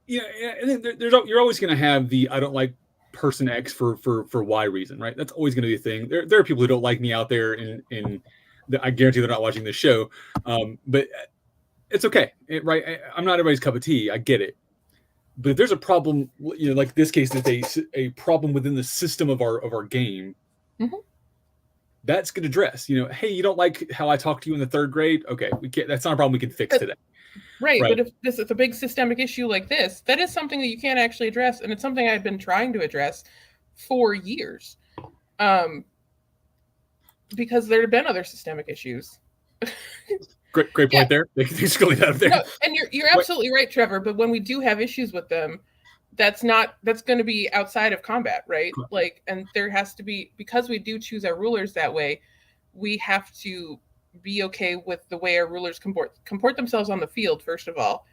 Yeah, and then you're always going to have the I don't like person X for Y reason, right? That's always going to be a thing. There are people who don't like me out there, I guarantee they're not watching this show, but it's okay, right? I'm not everybody's cup of tea. I get it. But if there's a problem, like this case, it's a problem within the system of our game. Mm-hmm. That's good to address. Hey, you don't like how I talk to you in the third grade? Okay, we can't. That's not a problem we can fix today. Right, but if this is a big systemic issue like this, that is something that you can't actually address, and it's something I've been trying to address for years, because there have been other systemic issues. Great point there. Thanks for that up there. No, and you're absolutely right, Trevor. But when we do have issues with them, that's going to be outside of combat, right? Like, and there has to be, because we do choose our rulers that way, we have to be okay with the way our rulers comport themselves on the field, first of all,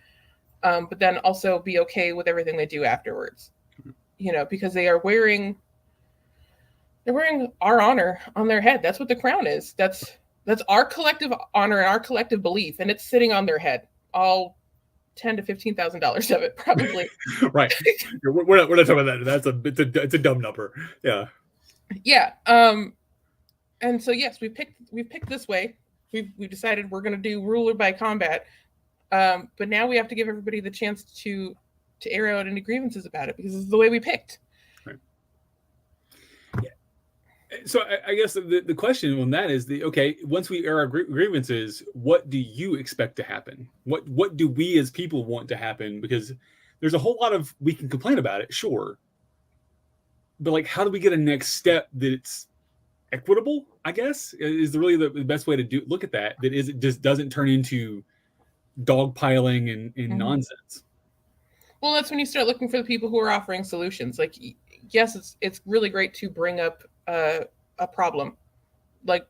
but then also be okay with everything they do afterwards. Because they're wearing our honor on their head. That's what the crown is. That's our collective honor and our collective belief, and it's sitting on their head. All $10,000 to $15,000 of it, probably. Right. We're not talking about that. It's a dumb number. Yeah. Yeah. And so yes, we picked this way. We've decided we're going to do ruler by combat. But now we have to give everybody the chance to air out any grievances about it, because it's the way we picked. Right. Yeah. So I guess the question on that is once we air our grievances, what do you expect to happen? What do we as people want to happen? Because there's a whole lot of, we can complain about it, sure. But like, how do we get a next step that it's equitable, I guess, is really the best way to look at that. That is, it just doesn't turn into dogpiling and mm-hmm. nonsense. Well, that's when you start looking for the people who are offering solutions. Like, yes, it's really great to bring up a problem. I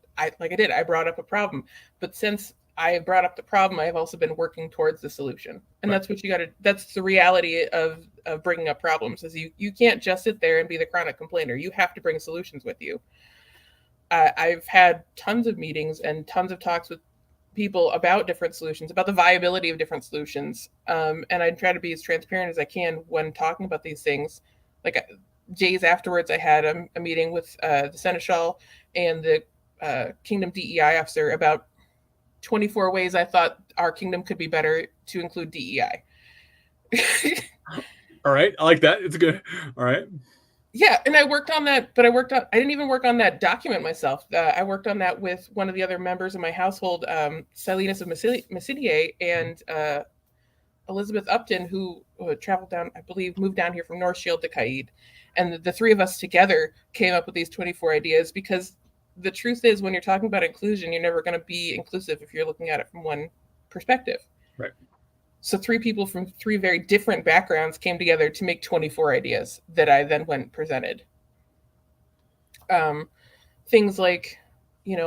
brought up a problem, but since I brought up the problem, I've also been working towards the solution. And right. That's what you got to, that's the reality of bringing up problems, is you can't just sit there and be the chronic complainer. You have to bring solutions with you. I've had tons of meetings and tons of talks with people about different solutions, about the viability of different solutions. And I try to be as transparent as I can when talking about these things. Like, days afterwards, I had a meeting with the Seneschal and the Kingdom DEI officer about 24 ways I thought our kingdom could be better to include DEI. All right. I like that. It's good. All right. Yeah, and I worked on that, but I didn't even work on that document myself. I worked on that with one of the other members of my household, Silenus of Massidiae, and Elizabeth Upton, who traveled down, I believe, moved down here from North Shield to Caid. And the three of us together came up with these 24 ideas, because the truth is, when you're talking about inclusion, you're never going to be inclusive if you're looking at it from one perspective. Right. So 3 people from 3 very different backgrounds came together to make 24 ideas that I then went and presented. Things like,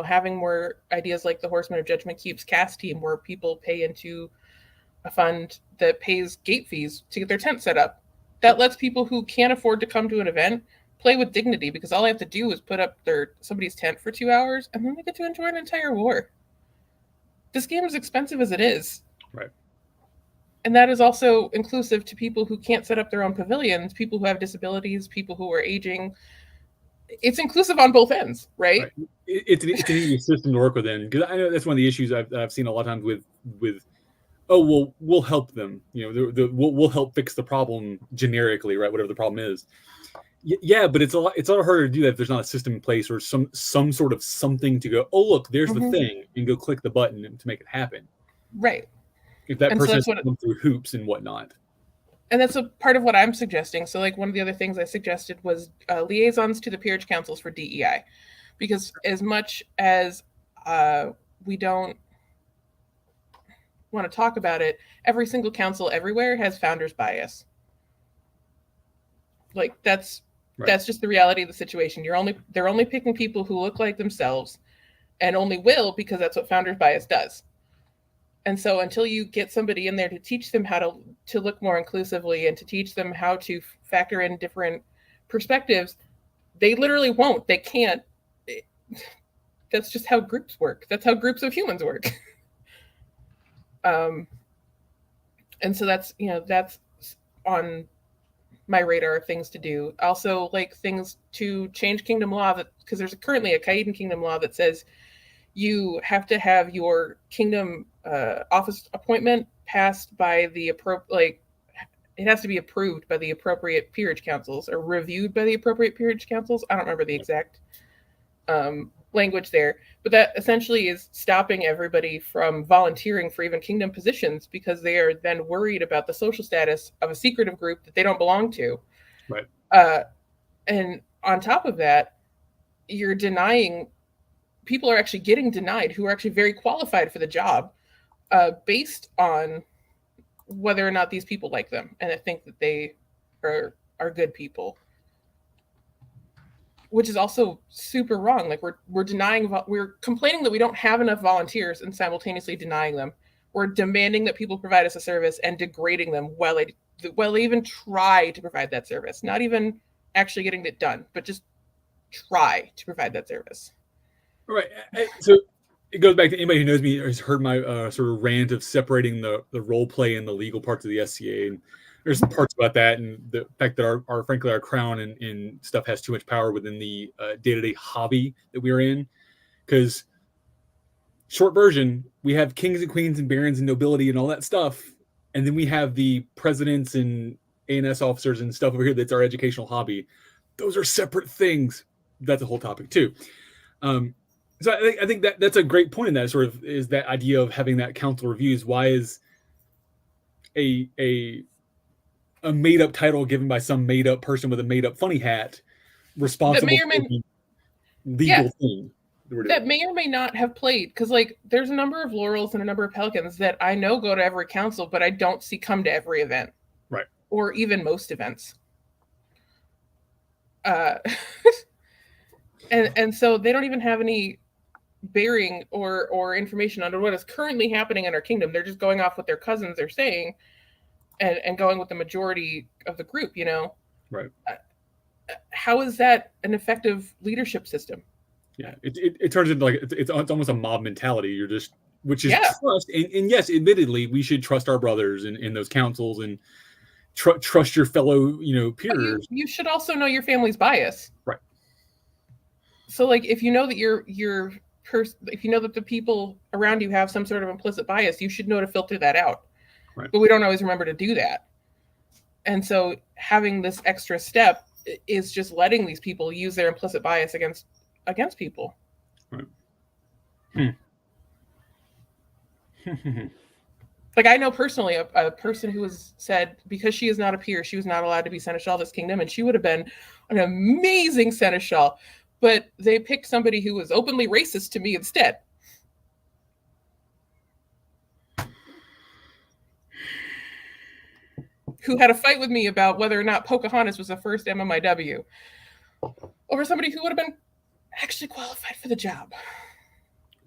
having more ideas like the Horsemen of Judgment Keep's cast team, where people pay into a fund that pays gate fees to get their tent set up. That lets people who can't afford to come to an event play with dignity, because all I have to do is put up somebody's tent for 2 hours, and then they get to enjoy an entire war. This game is expensive as it is. Right. And that is also inclusive to people who can't set up their own pavilions, people who have disabilities, people who are aging. It's inclusive on both ends, right? It's an easy system to work within, because I know that's one of the issues I've seen a lot of times with we'll help them, we'll help fix the problem generically, right? Whatever the problem is. Yeah, but it's a lot harder to do that if there's not a system in place, or some sort of something to go, oh look, there's mm-hmm. the thing, and go click the button to make it happen. Right. If that person has to come through hoops and whatnot. And that's a part of what I'm suggesting. So, like, one of the other things I suggested was liaisons to the peerage councils for DEI. Because as much as we don't want to talk about it, every single council everywhere has founder's bias. Like, that's just the reality of the situation. They're only picking people who look like themselves, and only will because that's what founder's bias does. And so until you get somebody in there to teach them how to look more inclusively, and to teach them how to factor in different perspectives, they literally won't. They can't. That's just how groups work. That's how groups of humans work. And so that's on my radar of things to do. Also, like things to change kingdom law, that because there's currently a Caidan kingdom law that says you have to have your kingdom office appointment passed by the appropriate, it has to be approved by the appropriate peerage councils or reviewed by the appropriate peerage councils. I don't remember the exact language there, but that essentially is stopping everybody from volunteering for even kingdom positions because they are then worried about the social status of a secretive group that they don't belong to. Right. And on top of that, you're denying, people are actually getting denied who are actually very qualified for the job based on whether or not these people like them. And I think that they are good people, which is also super wrong. Like we're complaining that we don't have enough volunteers and simultaneously denying them. We're demanding that people provide us a service and degrading them while they even try to provide that service. Not even actually getting it done, but just try to provide that service. Right. So it goes back to anybody who knows me or has heard my sort of rant of separating the role play and the legal parts of the SCA. And there's some parts about that, and the fact that frankly our crown and stuff has too much power within the day-to-day hobby that we are in. Because short version, we have kings and queens and barons and nobility and all that stuff, and then we have the presidents and ANS officers and stuff over here that's our educational hobby. Those are separate things. That's a whole topic too. So I think that's a great point in that sort of is that idea of having that council reviews. Why is a made up title given by some made up person with a made up funny hat responsible for the legal thing that may or may not have played? Because like there's a number of Laurels and a number of Pelicans that I know go to every council, but I don't see come to every event, right? Or even most events. And so they don't even have any bearing or information on what is currently happening in our kingdom. They're just going off what their cousins are saying and going with the majority of the group, you know? Right. How is that an effective leadership system? Yeah, it turns into like it's almost a mob mentality. You're just, which is trust. And yes, admittedly, we should trust our brothers in those councils and trust your fellow, peers. You should also know your family's bias. Right. So like if you know that if you know that the people around you have some sort of implicit bias, you should know to filter that out. Right. But we don't always remember to do that. And so having this extra step is just letting these people use their implicit bias against people. Right. Like I know personally a person who was said because she is not a peer, she was not allowed to be seneschal of this kingdom, and she would have been an amazing seneschal. But they picked somebody who was openly racist to me instead. Who had a fight with me about whether or not Pocahontas was the first MMIW over somebody who would have been actually qualified for the job.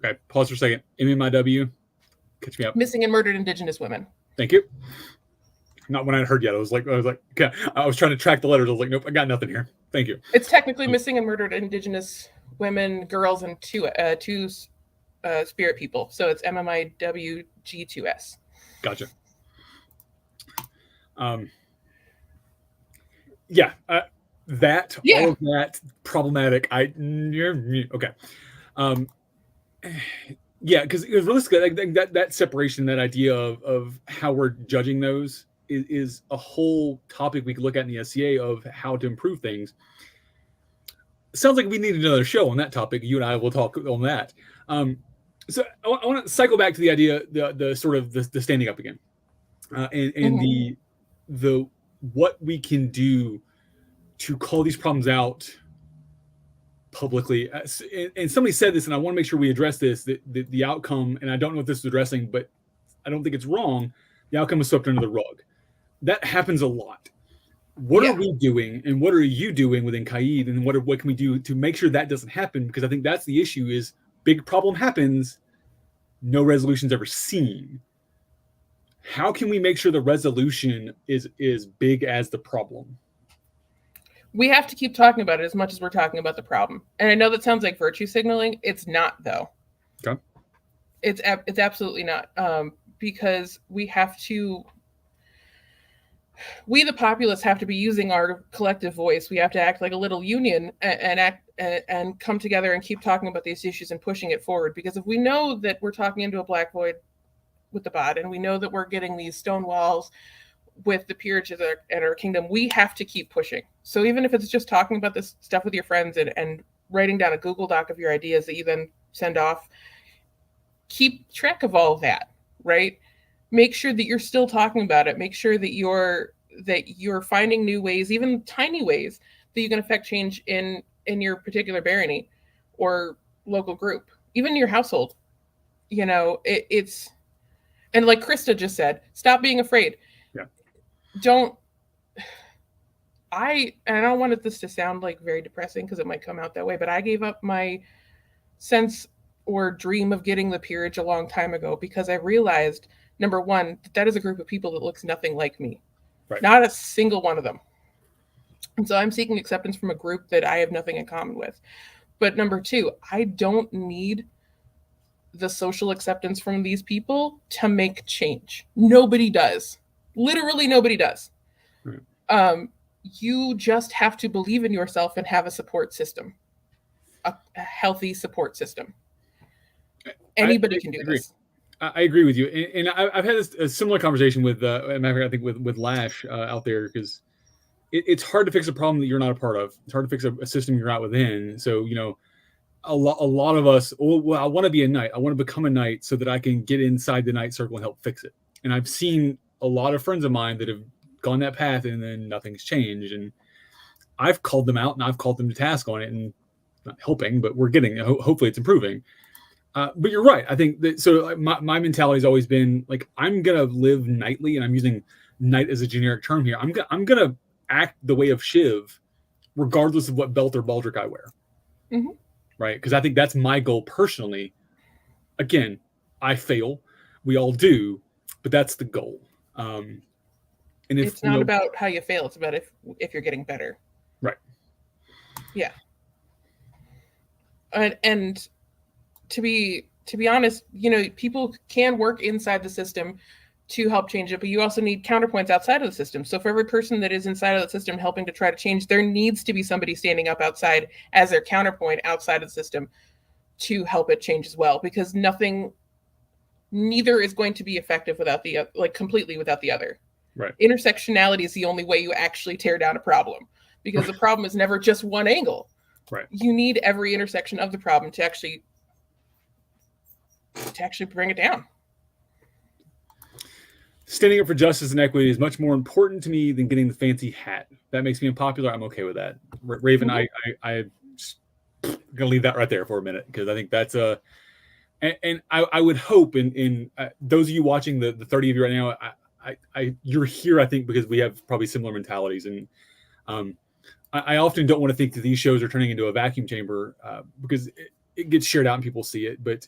Okay, pause for a second. MMIW, catch me up. Missing and murdered Indigenous women. Thank you. Not when I heard yet. I was like, okay. I was trying to track the letters. I was like, nope, I got nothing here. Thank you. It's technically missing and murdered Indigenous women, girls, and two spirit people. So it's MMIWG2S. Gotcha. All of that problematic. Okay. Because it was realistically that separation, that idea of how we're judging those is a whole topic we could look at in the SCA of how to improve things. Sounds like we need another show on that topic. You and I will talk on that. So I want to cycle back to the idea, the sort of the standing up again, and the what we can do to call these problems out publicly. And somebody said this, and I want to make sure we address this. The outcome, and I don't know if this is addressing, but I don't think it's wrong. The outcome is swept under the rug. That happens a lot. What are we doing, and what are you doing within Caid, and what can we do to make sure that doesn't happen? Because I think that's the issue: is big problem happens, no resolution's ever seen. How can we make sure the resolution is big as the problem? We have to keep talking about it as much as we're talking about the problem. And I know that sounds like virtue signaling. It's not, though. Okay. It's absolutely not, because we have to. we, the populace, have to be using our collective voice. We have to act like a little union and come together and keep talking about these issues and pushing it forward. Because if we know that we're talking into a black void with the bot, and we know that we're getting these stone walls with the peerage and our kingdom, we have to keep pushing. So even if it's just talking about this stuff with your friends and writing down a Google Doc of your ideas that you then send off, keep track of all of that, right? Make sure that you're still talking about it. Make sure that you're finding new ways, even tiny ways, that you can affect change in your particular barony or local group, even your household. You know, it's, and like Krista just said, stop being afraid. Yeah. I don't want this to sound like very depressing because it might come out that way, but I gave up my sense or dream of getting the peerage a long time ago because I realized, number one, that is a group of people that looks nothing like me. Right. Not a single one of them. And so I'm seeking acceptance from a group that I have nothing in common with. But number two, I don't need the social acceptance from these people to make change. Nobody does. Literally nobody does. Right. You just have to believe in yourself and have a support system, a healthy support system. Anybody can do this. I agree with you, and I've had a similar conversation with, I think with Lash out there, because it's hard to fix a problem that you're not a part of. It's hard to fix a system you're not within. So a lot of us, well, I want to be a knight. I want to become a knight so that I can get inside the knight circle and help fix it. And I've seen a lot of friends of mine that have gone that path and then nothing's changed. And I've called them out and I've called them to task on it, and not helping, but we're getting, hopefully it's improving. But you're right. I think that, so my mentality has always been like, I'm going to live knightly, and I'm using knight as a generic term here. I'm going to act the way of Shiv, regardless of what belt or baldric I wear. Mm-hmm. Right. Because I think that's my goal personally. Again, I fail. We all do, but that's the goal. And if it's not about how you fail, it's about if you're getting better. Right. Yeah. And to be honest, people can work inside the system to help change it, but you also need counterpoints outside of the system. So for every person that is inside of the system helping to try to change, there needs to be somebody standing up outside as their counterpoint outside of the system to help it change as well, because neither is going to be effective without completely without the other. Right. Intersectionality is the only way you actually tear down a problem, because the problem is never just one angle. Right. You need every intersection of the problem to actually bring it down. Standing up for justice and equity is much more important to me than getting the fancy hat. That makes me unpopular. I'm okay with that. Raven, mm-hmm. I'm just gonna leave that right there for a minute, because I think that's and I would hope in those of you watching, the 30 of you right now, you're here, I think, because we have probably similar mentalities, and I often don't want to think that these shows are turning into a vacuum chamber, because it gets shared out and people see it. But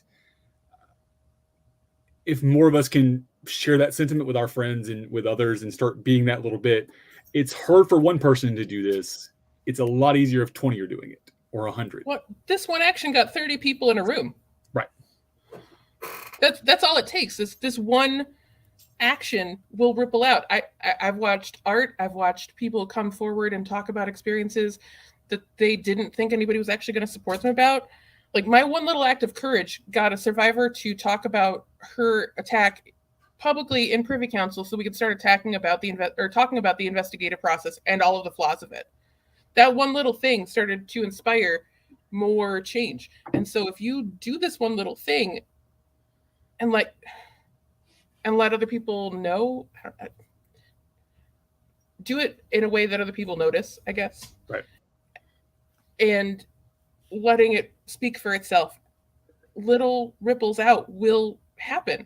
if more of us can share that sentiment with our friends and with others and start being that little bit, it's hard for one person to do this. It's a lot easier if 20 are doing it, or 100. Well, this one action got 30 people in a room. Right. That's all it takes. This one action will ripple out. I've watched art. I've watched people come forward and talk about experiences that they didn't think anybody was actually going to support them about. Like, my one little act of courage got a survivor to talk about her attack publicly in Privy Council, so we could start talking about the investigative process and all of the flaws of it. That one little thing started to inspire more change. And so if you do this one little thing and let other people know, do it in a way that other people notice, I guess. Right. And letting it speak for itself, little ripples out will happen.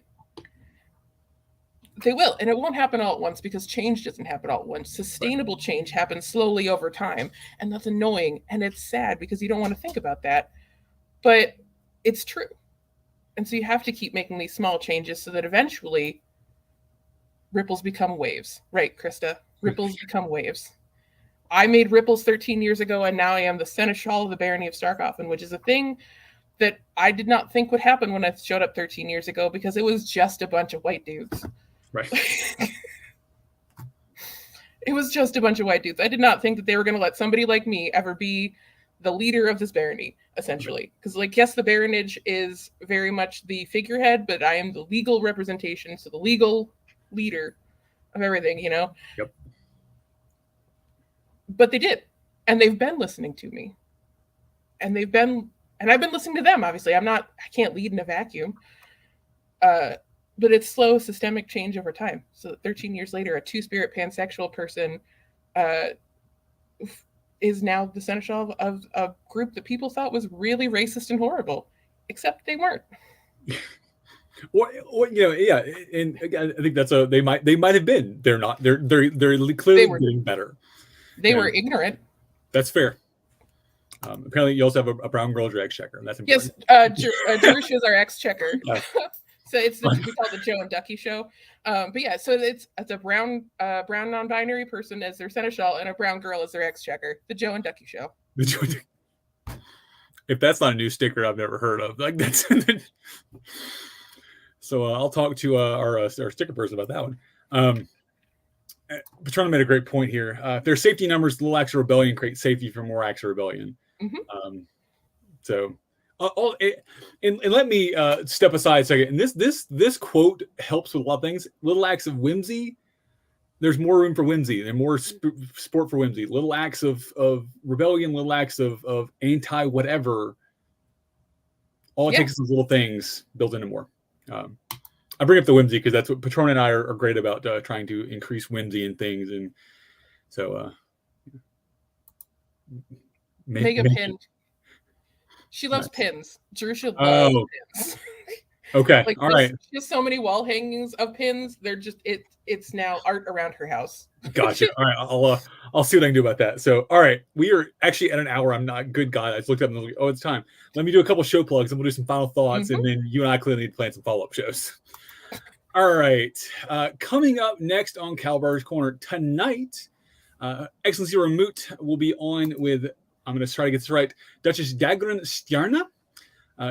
They will, and it won't happen all at once, because change doesn't happen all at once. Sustainable change happens slowly over time, and that's annoying, and it's sad because you don't want to think about that, but it's true. And so you have to keep making these small changes so that eventually ripples become waves. Right, Krista? Ripples become waves. I made ripples 13 years ago, and now I am the Seneschal of the Barony of Starkhofen, which is a thing that I did not think would happen when I showed up 13 years ago, because it was just a bunch of white dudes. Right. It was just a bunch of white dudes. I did not think that they were going to let somebody like me ever be the leader of this barony, essentially. Because, like, yes, the baronage is very much the figurehead, but I am the legal representation, so the legal leader of everything, you know? Yep. But they did. And they've been listening to me. And I've been listening to them, obviously. I can't lead in a vacuum. But it's slow systemic change over time. So 13 years later, a two-spirit pansexual person is now the seneschal of a group that people thought was really racist and horrible, except they weren't. Well, you know, yeah, and again, I think they might have been. They're not. They're clearly getting better. They were ignorant. That's fair. Apparently, you also have a brown girl as your exchequer, and that's important. Yes, Jerusha is our exchequer. Yeah. So we call it the Joe and Ducky show. But yeah, so it's a brown non-binary person as their seneschal and a brown girl as their exchequer. The Joe and Ducky show. If that's not a new sticker I've never heard of, like that's. So I'll talk to our sticker person about that one. Patrona made a great point here. If there's safety numbers, little acts of rebellion create safety for more acts of rebellion. Mm-hmm. And let me step aside a second. And this quote helps with a lot of things. Little acts of whimsy, there's more room for whimsy. There's more sport for whimsy. Little acts of rebellion, little acts of anti whatever. All it takes is those little things built into more. I bring up the whimsy because that's what Patrona and I are great about, trying to increase whimsy in things. And so Mega pin. She loves pins. Jerusha loves pins. Okay. All right. She has so many wall hangings of pins. They're just it's now art around her house. Gotcha. All right. I'll see what I can do about that. So, all right. We are actually at an hour. I'm not good guy. I just looked up and was like, oh, it's time. Let me do a couple show plugs and we'll do some final thoughts. Mm-hmm. And then you and I clearly need to plan some follow-up shows. All right. Coming up next on Calbar's Corner tonight, Excellency Ramut will be on with, I'm going to try to get this right, Duchess Dagrun Stjarna,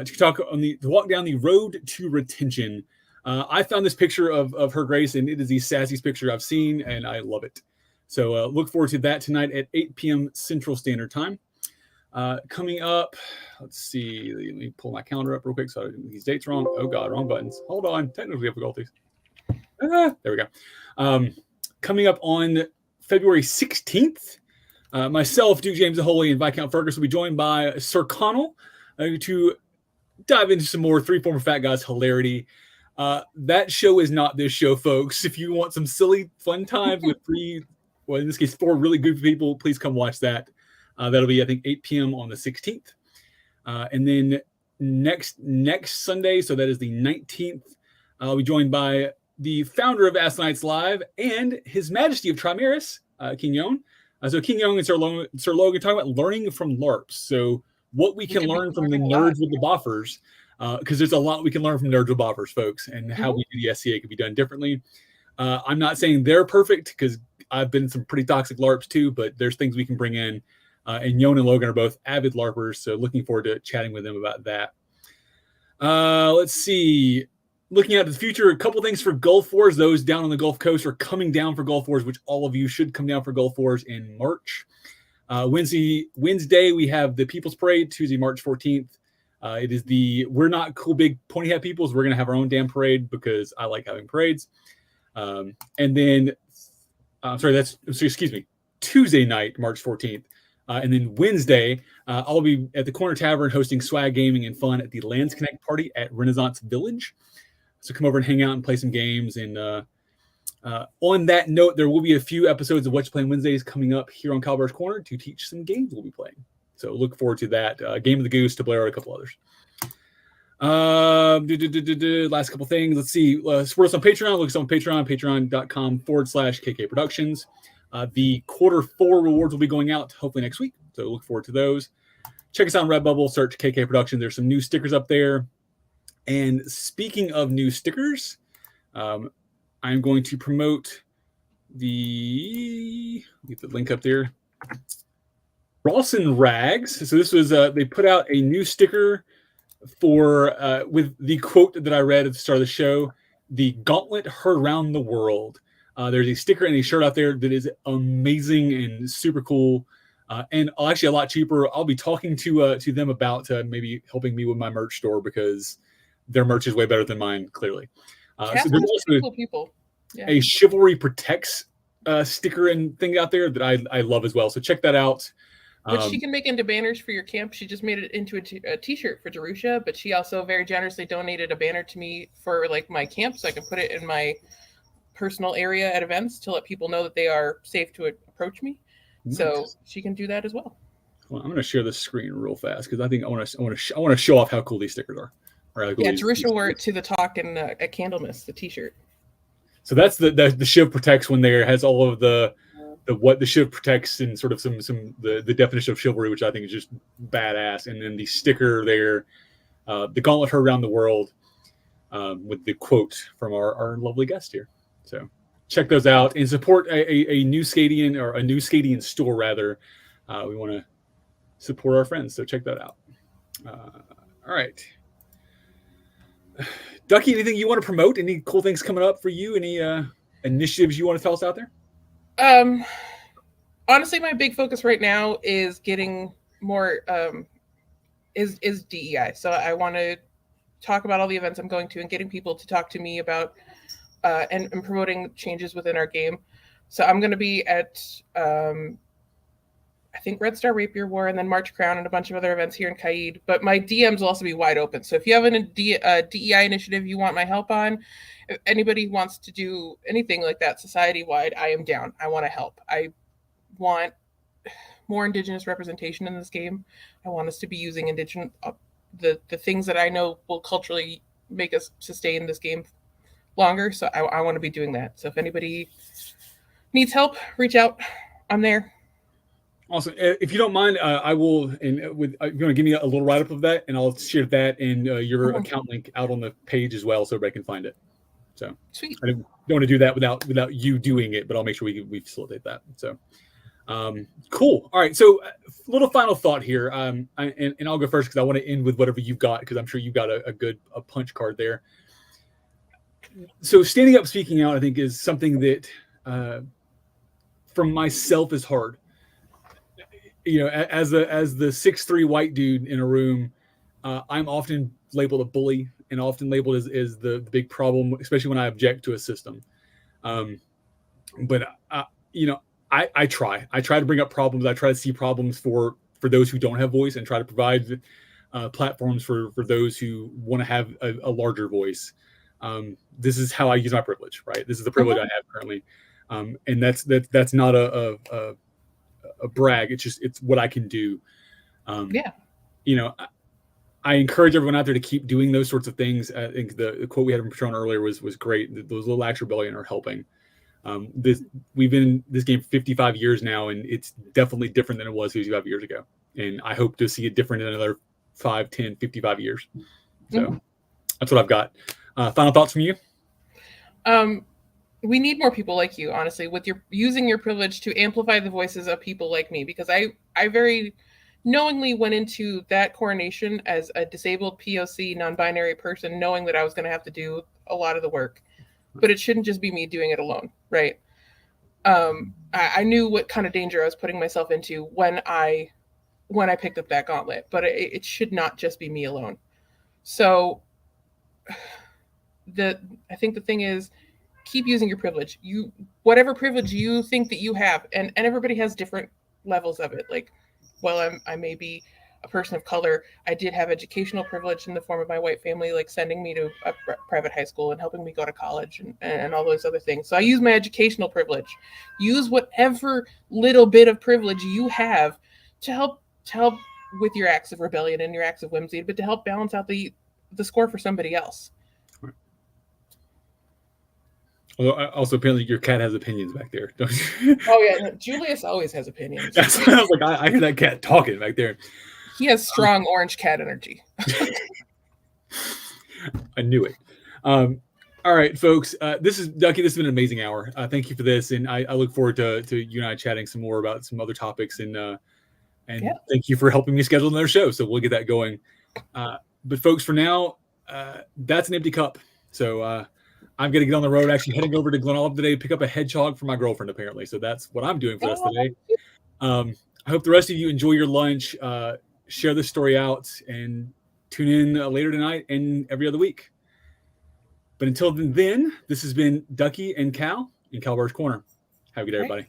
to walk down the road to retention. I found this picture of Her Grace, and it is the sassiest picture I've seen, and I love it. So look forward to that tonight at 8 p.m. Central Standard Time. Coming up, let's see. Let me pull my calendar up real quick so I don't get these dates wrong. Oh, God, wrong buttons. Hold on. Technical difficulties. There we go. Coming up on February 16th, myself, Duke James the Holy, and Viscount Fergus will be joined by Sir Connell to dive into some more Three Former Fat Guys hilarity. That show is not this show, folks. If you want some silly, fun times with in this case, 4 really good people, please come watch that. That'll be, I think, 8 p.m. on the 16th. And then next Sunday, so that is the 19th, I'll be joined by the founder of Ask Nights Live and His Majesty of Trimaris, King Yon. So King Young and Sir Logan talking about learning from LARPs. So what we can learn from the nerds with the boffers, because there's a lot we can learn from nerds with boffers, folks, and how we do the SCA could be done differently. I'm not saying they're perfect because I've been in some pretty toxic LARPs too, but there's things we can bring in. And Yon and Logan are both avid LARPers, so looking forward to chatting with them about that. Let's see. Looking out to the future, a couple things for Gulf Wars. Those down on the Gulf Coast are coming down for Gulf Wars, which all of you should come down for Gulf Wars in March. Wednesday, we have the People's Parade, Tuesday, March 14th. It is we're not cool, big, pointy hat peoples. We're going to have our own damn parade because I like having parades. And then, Tuesday night, March 14th. And then Wednesday, I'll be at the Corner Tavern hosting swag gaming and fun at the Lands Connect party at Renaissance Village. So come over and hang out and play some games. And on that note, there will be a few episodes of What You Playing Wednesdays coming up here on Calbar's Corner to teach some games we'll be playing. So look forward to that. Game of the Goose, to Blair, and a couple others. Last couple things. Let's see. Support us on Patreon. Look us on Patreon, patreon.com/KK Productions. The quarter 4 rewards will be going out hopefully next week. So look forward to those. Check us out on Redbubble, search KK Productions. There's some new stickers up there. And speaking of new stickers, I'm going to promote get the link up there. Rawson Rags. So this was, they put out a new sticker for, with the quote that I read at the start of the show, the Gauntlet Herald of the World. There's a sticker and a shirt out there that is amazing and super cool, and actually a lot cheaper. I'll be talking to them about maybe helping me with my merch store because their merch is way better than mine, clearly. So there's also cool people. Yeah. A Chivalry Protects sticker and thing out there that I love as well. So check that out. Which she can make into banners for your camp. She just made it into a t-shirt for Jerusha, but she also very generously donated a banner to me for like my camp, so I can put it in my personal area at events to let people know that they are safe to approach me. Nice. So she can do that as well. Well, I'm going to share the screen real fast because I think I want to show off how cool these stickers are. Yeah, Jerusha wore it to the talk in at Candlemas, the t-shirt. So that's the Shiv Protects one there. It has all of the what the Shiv protects and sort of some the definition of chivalry, which I think is just badass. And then the sticker there, the Gauntlet Herald around the world, with the quote from our lovely guest here. So check those out and support a new Scadian, or a new Scadian store rather. We want to support our friends, so check that out. All right. Ducky, anything you want to promote? Any cool things coming up for you? Any initiatives you want to tell us out there? Honestly, my big focus right now is getting more is DEI. So I want to talk about all the events I'm going to and getting people to talk to me about and promoting changes within our game. So I'm going to be at I think Red Star Rapier War and then March Crown and a bunch of other events here in Caid. But my DMs will also be wide open. So if you have a DEI initiative you want my help on, if anybody wants to do anything like that society-wide, I am down. I want to help. I want more Indigenous representation in this game. I want us to be using Indigenous, the things that I know will culturally make us sustain this game longer. So I want to be doing that. So if anybody needs help, reach out. I'm there. Awesome. If you don't mind, I will, and if you want to give me a little write-up of that, and I'll share that and your account link out on the page as well, so everybody can find it. So sweet. I don't want to do that without you doing it, but I'll make sure we facilitate that. So cool. All right. So little final thought here, and I'll go first because I want to end with whatever you've got, because I'm sure you've got a good punch card there. So standing up, speaking out, I think is something that from myself is hard. You know, as the 6'3" white dude in a room, I'm often labeled a bully and often labeled as the big problem, especially when I object to a system. But you know, I try to bring up problems. I try to see problems for those who don't have voice and try to provide platforms for those who want to have a larger voice. This is how I use my privilege, right? This is the privilege I have currently, and that's not a brag. It's what I can do. You know, I encourage everyone out there to keep doing those sorts of things. I think the quote we had from Patron earlier was great. Those little acts of rebellion are helping. We've been in this game for 55 years now, and it's definitely different than it was 55 years ago. And I hope to see it different in another 5, 10, 55 years. So that's what I've got. Final thoughts from you? We need more people like you, honestly, with using your privilege to amplify the voices of people like me, because I very knowingly went into that coronation as a disabled POC non-binary person, knowing that I was going to have to do a lot of the work, but it shouldn't just be me doing it alone. Right. I knew what kind of danger I was putting myself into when I picked up that gauntlet, but it should not just be me alone. So I think the thing is, keep using your privilege. Whatever privilege you think that you have, and everybody has different levels of it. Like, well, I may be a person of color. I did have educational privilege in the form of my white family, like sending me to a private high school and helping me go to college and all those other things. So I use my educational privilege. Use whatever little bit of privilege you have to help with your acts of rebellion and your acts of whimsy, but to help balance out the score for somebody else. Although also apparently your cat has opinions back there, don't you? Oh yeah, no, Julius always has opinions. That's what I was like. I hear that cat talking back there. He has strong orange cat energy. I knew it. All right, folks. This is Ducky. This has been an amazing hour. Thank you for this, and I look forward to you and I chatting some more about some other topics. And thank you for helping me schedule another show. So we'll get that going. But folks, for now, that's an empty cup. So. I'm going to get on the road, actually heading over to Glen Olive today to pick up a hedgehog for my girlfriend, apparently. So that's what I'm doing for the rest of the day. I hope the rest of you enjoy your lunch, share this story out, and tune in later tonight and every other week. But until then, this has been Ducky and Cal in Calbur's Corner. Have a good day, everybody.